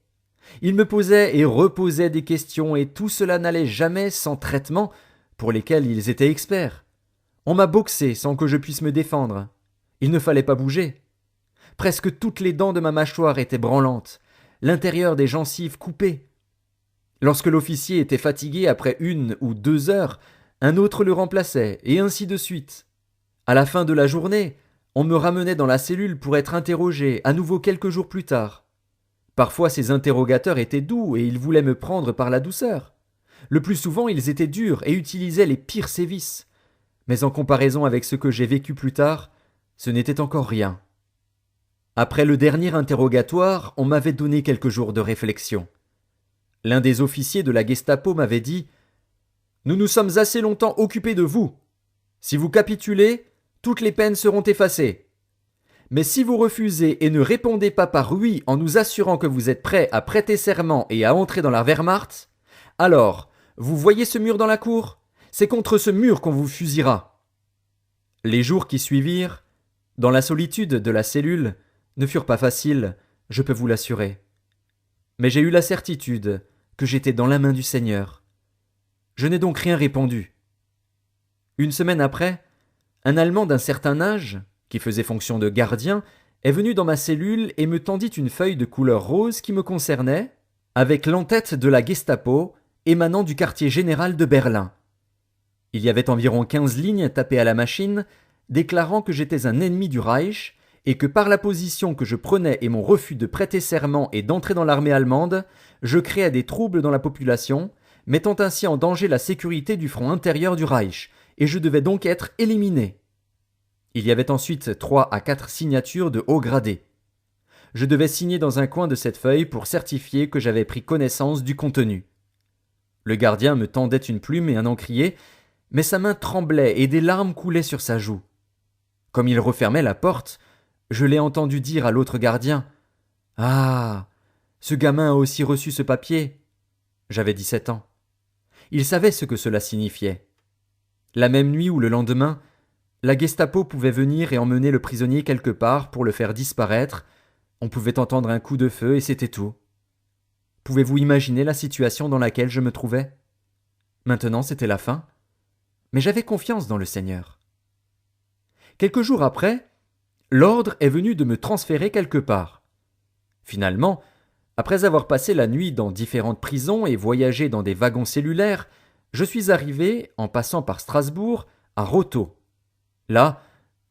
Ils me posaient et reposaient des questions et tout cela n'allait jamais sans traitement pour lesquels ils étaient experts. On m'a boxé sans que je puisse me défendre. Il ne fallait pas bouger. Presque toutes les dents de ma mâchoire étaient branlantes, l'intérieur des gencives coupé. Lorsque l'officier était fatigué après 1 ou 2 heures, un autre le remplaçait, et ainsi de suite. À la fin de la journée, on me ramenait dans la cellule pour être interrogé à nouveau quelques jours plus tard. Parfois ces interrogateurs étaient doux et ils voulaient me prendre par la douceur. Le plus souvent ils étaient durs et utilisaient les pires sévices. Mais en comparaison avec ce que j'ai vécu plus tard, ce n'était encore rien. Après le dernier interrogatoire, on m'avait donné quelques jours de réflexion. L'un des officiers de la Gestapo m'avait dit « Nous nous sommes assez longtemps occupés de vous. Si vous capitulez, toutes les peines seront effacées. Mais si vous refusez et ne répondez pas par oui en nous assurant que vous êtes prêt à prêter serment et à entrer dans la Wehrmacht, alors, vous voyez ce mur dans la cour ? C'est contre ce mur qu'on vous fusillera. » Les jours qui suivirent, dans la solitude de la cellule, ne furent pas faciles, je peux vous l'assurer. Mais j'ai eu la certitude que j'étais dans la main du Seigneur. Je n'ai donc rien répondu. 1 semaine après, un Allemand d'un certain âge, qui faisait fonction de gardien, est venu dans ma cellule et me tendit une feuille de couleur rose qui me concernait, avec l'entête de la Gestapo émanant du quartier général de Berlin. Il y avait environ 15 lignes tapées à la machine, déclarant que j'étais un ennemi du Reich et que par la position que je prenais et mon refus de prêter serment et d'entrer dans l'armée allemande, je créais des troubles dans la population, mettant ainsi en danger la sécurité du front intérieur du Reich, et je devais donc être éliminé. Il y avait ensuite 3 à 4 signatures de haut gradé. Je devais signer dans un coin de cette feuille pour certifier que j'avais pris connaissance du contenu. Le gardien me tendait une plume et un encrier, mais sa main tremblait et des larmes coulaient sur sa joue. Comme il refermait la porte, je l'ai entendu dire à l'autre gardien « Ah, ce gamin a aussi reçu ce papier. » J'avais 17 ans. Il savait ce que cela signifiait. La même nuit ou le lendemain, la Gestapo pouvait venir et emmener le prisonnier quelque part pour le faire disparaître. On pouvait entendre un coup de feu et c'était tout. Pouvez-vous imaginer la situation dans laquelle je me trouvais ? Maintenant, c'était la fin. Mais j'avais confiance dans le Seigneur. Quelques jours après, l'ordre est venu de me transférer quelque part. Finalement, Après avoir passé la nuit dans différentes prisons et voyagé dans des wagons cellulaires, je suis arrivé, en passant par Strasbourg, à Roto. Là,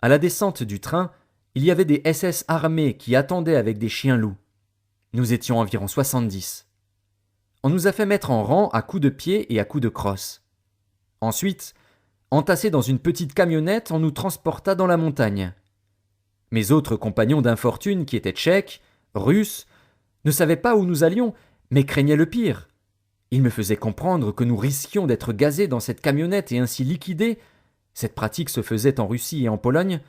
à la descente du train, il y avait des SS armés qui attendaient avec des chiens-loups. Nous étions environ 70. On nous a fait mettre en rang à coups de pied et à coups de crosse. Ensuite, entassés dans une petite camionnette, on nous transporta dans la montagne. Mes autres compagnons d'infortune, qui étaient tchèques, russes, ne savaient pas où nous allions, mais craignaient le pire. Ils me faisaient comprendre que nous risquions d'être gazés dans cette camionnette et ainsi liquidés. Cette pratique se faisait en Russie et en Pologne,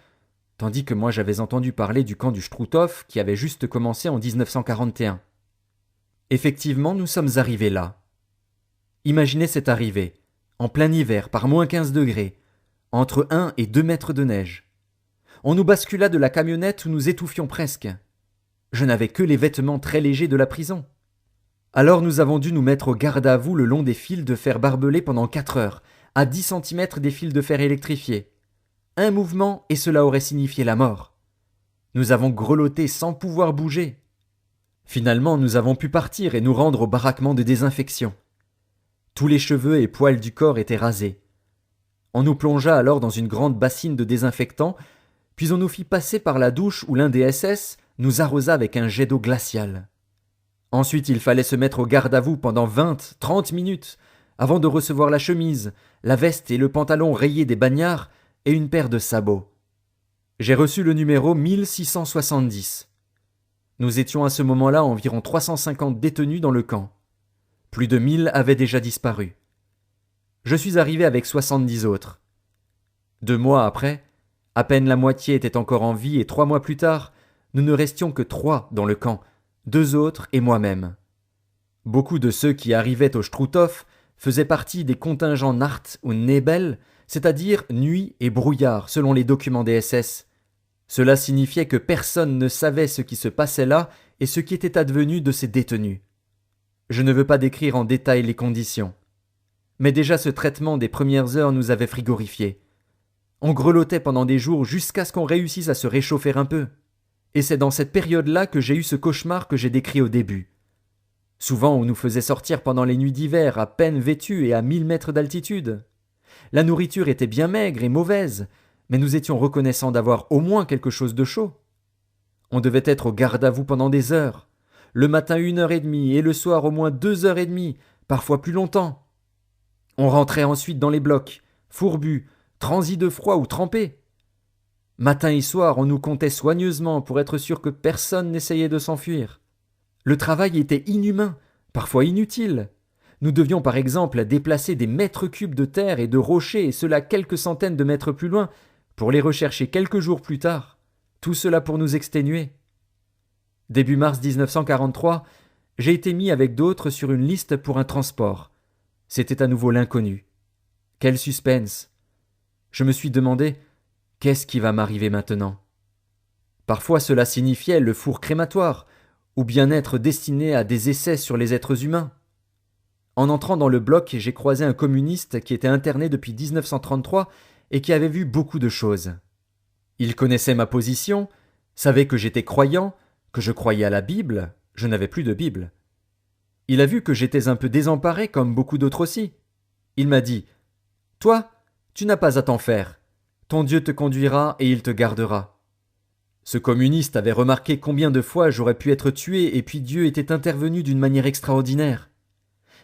tandis que moi j'avais entendu parler du camp du Struthof qui avait juste commencé en 1941. Effectivement, nous sommes arrivés là. Imaginez cette arrivée, en plein hiver, par moins 15 degrés, entre 1 et 2 mètres de neige. On nous bascula de la camionnette où nous étouffions presque. Je n'avais que les vêtements très légers de la prison. Alors nous avons dû nous mettre au garde à vous le long des fils de fer barbelés pendant 4 heures, à 10 centimètres des fils de fer électrifiés. Un mouvement et cela aurait signifié la mort. Nous avons grelotté sans pouvoir bouger. Finalement, nous avons pu partir et nous rendre au baraquement de désinfection. Tous les cheveux et poils du corps étaient rasés. On nous plongea alors dans une grande bassine de désinfectant, puis on nous fit passer par la douche où l'un des SS nous arrosa avec un jet d'eau glaciale. Ensuite, il fallait se mettre au garde à vous pendant 20-30 minutes avant de recevoir la chemise, la veste et le pantalon rayés des bagnards et une paire de sabots. J'ai reçu le numéro 1670. Nous étions à ce moment-là environ 350 détenus dans le camp. Plus de 1000 avaient déjà disparu. Je suis arrivé avec 70 autres. 2 mois après, à peine la moitié était encore en vie et 3 mois plus tard, nous ne restions que 3 dans le camp, 2 autres et moi-même. Beaucoup de ceux qui arrivaient au Struthof faisaient partie des contingents Nacht ou Nebel, c'est-à-dire nuit et brouillard selon les documents des SS. Cela signifiait que personne ne savait ce qui se passait là et ce qui était advenu de ces détenus. Je ne veux pas décrire en détail les conditions. Mais déjà ce traitement des premières heures nous avait frigorifiés. On grelottait pendant des jours jusqu'à ce qu'on réussisse à se réchauffer un peu. Et c'est dans cette période-là que j'ai eu ce cauchemar que j'ai décrit au début. Souvent on nous faisait sortir pendant les nuits d'hiver à peine vêtus et à 1000 mètres d'altitude. La nourriture était bien maigre et mauvaise, mais nous étions reconnaissants d'avoir au moins quelque chose de chaud. On devait être au garde à vous pendant des heures. Le matin 1h30 et le soir au moins 2h30, parfois plus longtemps. On rentrait ensuite dans les blocs, fourbus, transis de froid ou trempés. Matin et soir, on nous comptait soigneusement pour être sûr que personne n'essayait de s'enfuir. Le travail était inhumain, parfois inutile. Nous devions par exemple déplacer des mètres cubes de terre et de rochers, et cela quelques centaines de mètres plus loin, pour les rechercher quelques jours plus tard. Tout cela pour nous exténuer. Début mars 1943, j'ai été mis avec d'autres sur une liste pour un transport. C'était à nouveau l'inconnu. Quel suspense! Je me suis demandé, qu'est-ce qui va m'arriver maintenant? Parfois cela signifiait le four crématoire, ou bien être destiné à des essais sur les êtres humains. En entrant dans le bloc, j'ai croisé un communiste qui était interné depuis 1933 et qui avait vu beaucoup de choses. Il connaissait ma position, savait que j'étais croyant, que je croyais à la Bible, je n'avais plus de Bible. Il a vu que j'étais un peu désemparé comme beaucoup d'autres aussi. Il m'a dit « Toi, tu n'as pas à t'en faire. Ton Dieu te conduira et il te gardera. » Ce communiste avait remarqué combien de fois j'aurais pu être tué et puis Dieu était intervenu d'une manière extraordinaire.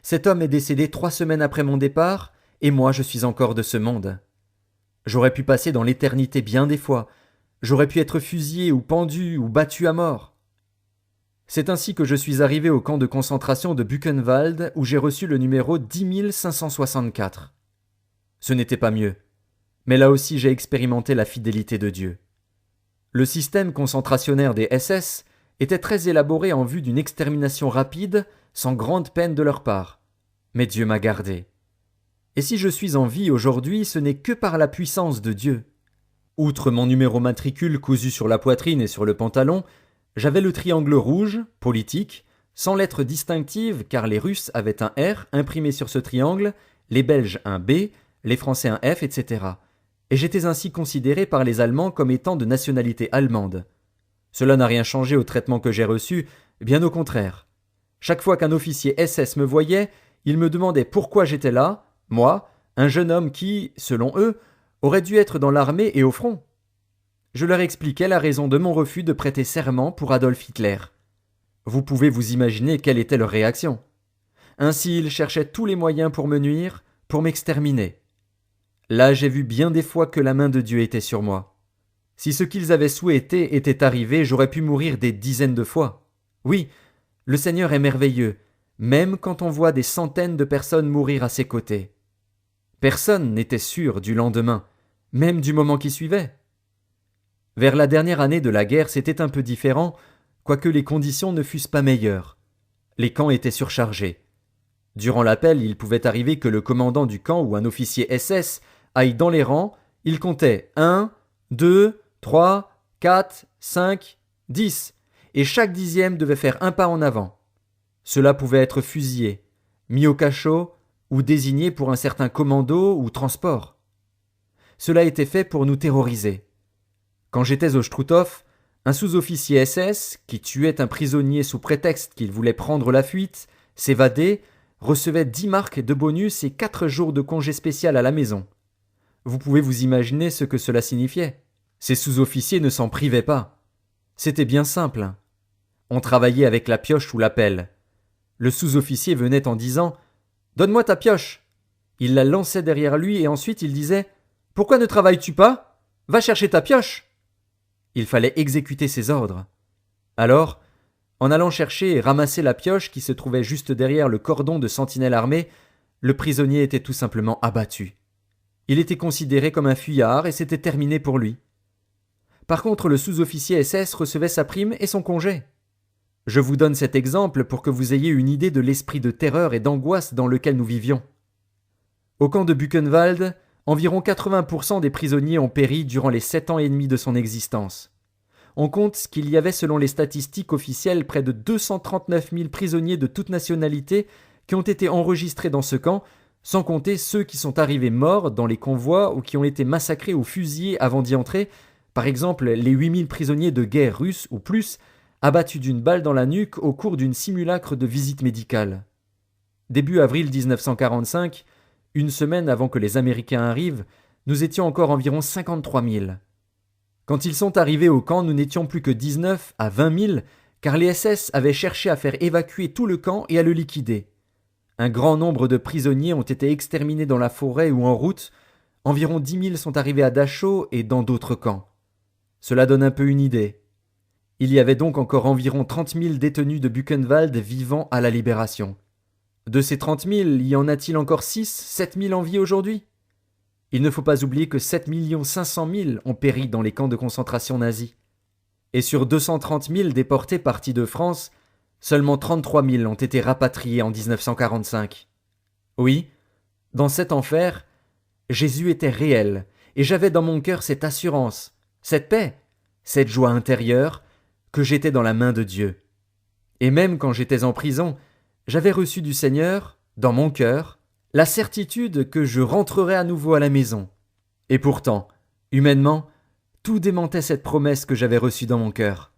Cet homme est décédé 3 semaines après mon départ et moi je suis encore de ce monde. J'aurais pu passer dans l'éternité bien des fois. J'aurais pu être fusillé ou pendu ou battu à mort. C'est ainsi que je suis arrivé au camp de concentration de Buchenwald où j'ai reçu le numéro 10564. Ce n'était pas mieux. Mais là aussi j'ai expérimenté la fidélité de Dieu. Le système concentrationnaire des SS était très élaboré en vue d'une extermination rapide, sans grande peine de leur part. Mais Dieu m'a gardé. Et si je suis en vie aujourd'hui, ce n'est que par la puissance de Dieu. Outre mon numéro matricule cousu sur la poitrine et sur le pantalon, j'avais le triangle rouge, politique, sans lettres distinctives car les Russes avaient un R imprimé sur ce triangle, les Belges un B, les Français un F, etc. Et j'étais ainsi considéré par les Allemands comme étant de nationalité allemande. Cela n'a rien changé au traitement que j'ai reçu, bien au contraire. Chaque fois qu'un officier SS me voyait, il me demandait pourquoi j'étais là, moi, un jeune homme qui, selon eux, aurait dû être dans l'armée et au front. Je leur expliquais la raison de mon refus de prêter serment pour Adolf Hitler. Vous pouvez vous imaginer quelle était leur réaction. Ainsi, ils cherchaient tous les moyens pour me nuire, pour m'exterminer. Là, j'ai vu bien des fois que la main de Dieu était sur moi. Si ce qu'ils avaient souhaité était arrivé, j'aurais pu mourir des dizaines de fois. Oui, le Seigneur est merveilleux, même quand on voit des centaines de personnes mourir à ses côtés. Personne n'était sûr du lendemain, même du moment qui suivait. Vers la dernière année de la guerre, c'était un peu différent, quoique les conditions ne fussent pas meilleures. Les camps étaient surchargés. Durant l'appel, il pouvait arriver que le commandant du camp ou un officier SS aille dans les rangs, il comptait 1, 2, 3, 4, 5, 10, et chaque dixième devait faire un pas en avant. Cela pouvait être fusillé, mis au cachot ou désigné pour un certain commando ou transport. Cela était fait pour nous terroriser. Quand j'étais au Struthof, un sous-officier SS, qui tuait un prisonnier sous prétexte qu'il voulait prendre la fuite, s'évader, recevait 10 marks de bonus et 4 jours de congé spécial à la maison. Vous pouvez vous imaginer ce que cela signifiait. Ces sous-officiers ne s'en privaient pas. C'était bien simple. On travaillait avec la pioche ou la pelle. Le sous-officier venait en disant « Donne-moi ta pioche !» Il la lançait derrière lui et ensuite il disait « Pourquoi ne travailles-tu pas ? Va chercher ta pioche !» Il fallait exécuter ses ordres. Alors, en allant chercher et ramasser la pioche qui se trouvait juste derrière le cordon de sentinelle armée, le prisonnier était tout simplement abattu. Il était considéré comme un fuyard et c'était terminé pour lui. Par contre, le sous-officier SS recevait sa prime et son congé. Je vous donne cet exemple pour que vous ayez une idée de l'esprit de terreur et d'angoisse dans lequel nous vivions. Au camp de Buchenwald, environ 80% des prisonniers ont péri durant les 7 ans et demi de son existence. On compte qu'il y avait selon les statistiques officielles près de 239 000 prisonniers de toute nationalité qui ont été enregistrés dans ce camp, sans compter ceux qui sont arrivés morts dans les convois ou qui ont été massacrés ou fusillés avant d'y entrer, par exemple les 8000 prisonniers de guerre russes ou plus, abattus d'une balle dans la nuque au cours d'une simulacre de visite médicale. Début avril 1945, une semaine avant que les Américains arrivent, nous étions encore environ 53 000. Quand ils sont arrivés au camp, nous n'étions plus que 19 à 20 000, car les SS avaient cherché à faire évacuer tout le camp et à le liquider. Un grand nombre de prisonniers ont été exterminés dans la forêt ou en route, environ 10 000 sont arrivés à Dachau et dans d'autres camps. Cela donne un peu une idée. Il y avait donc encore environ 30 000 détenus de Buchenwald vivants à la Libération. De ces 30 000, y en a-t-il encore 6, 7 000 en vie aujourd'hui ? Il ne faut pas oublier que 7 500 000 ont péri dans les camps de concentration nazis. Et sur 230 000 déportés partis de France, seulement 33 000 ont été rapatriés en 1945. Oui, dans cet enfer, Jésus était réel, et j'avais dans mon cœur cette assurance, cette paix, cette joie intérieure, que j'étais dans la main de Dieu. Et même quand j'étais en prison, j'avais reçu du Seigneur, dans mon cœur, la certitude que je rentrerais à nouveau à la maison. Et pourtant, humainement, tout démentait cette promesse que j'avais reçue dans mon cœur.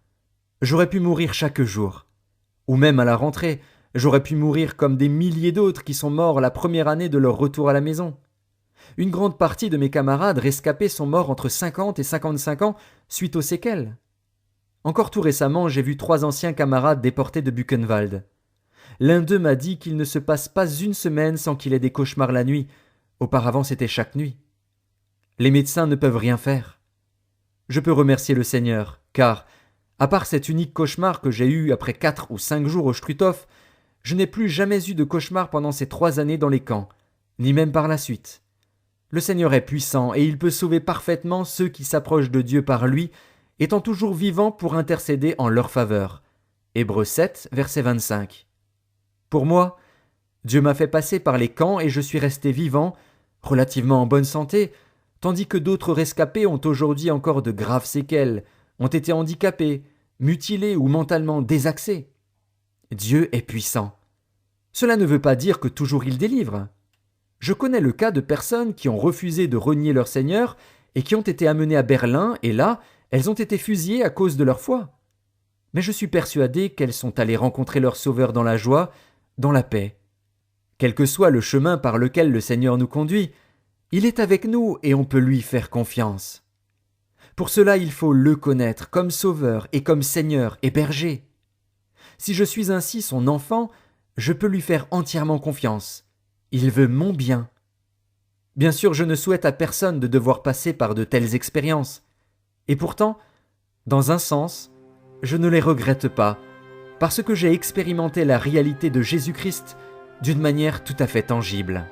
J'aurais pu mourir chaque jour. Ou même à la rentrée, j'aurais pu mourir comme des milliers d'autres qui sont morts la première année de leur retour à la maison. Une grande partie de mes camarades rescapés sont morts entre 50 et 55 ans suite aux séquelles. Encore tout récemment, j'ai vu 3 anciens camarades déportés de Buchenwald. L'un d'eux m'a dit qu'il ne se passe pas une semaine sans qu'il ait des cauchemars la nuit. Auparavant, c'était chaque nuit. Les médecins ne peuvent rien faire. Je peux remercier le Seigneur, car, à part cet unique cauchemar que j'ai eu après 4 ou 5 jours au Struthof, je n'ai plus jamais eu de cauchemar pendant ces 3 années dans les camps, ni même par la suite. Le Seigneur est puissant et il peut sauver parfaitement ceux qui s'approchent de Dieu par lui, étant toujours vivant pour intercéder en leur faveur. Hébreux 7, verset 25. Pour moi, Dieu m'a fait passer par les camps et je suis resté vivant, relativement en bonne santé, tandis que d'autres rescapés ont aujourd'hui encore de graves séquelles, ont été handicapés, mutilés ou mentalement désaxés. Dieu est puissant. Cela ne veut pas dire que toujours il délivre. Je connais le cas de personnes qui ont refusé de renier leur Seigneur et qui ont été amenées à Berlin et là, elles ont été fusillées à cause de leur foi. mais je suis persuadé qu'elles sont allées rencontrer leur Sauveur dans la joie, dans la paix. Quel que soit le chemin par lequel le Seigneur nous conduit, il est avec nous et on peut lui faire confiance. Pour cela, il faut le connaître comme Sauveur et comme Seigneur et berger. Si je suis ainsi son enfant, je peux lui faire entièrement confiance. Il veut mon bien. Bien sûr, je ne souhaite à personne de devoir passer par de telles expériences. Et pourtant, dans un sens, je ne les regrette pas, parce que j'ai expérimenté la réalité de Jésus-Christ d'une manière tout à fait tangible.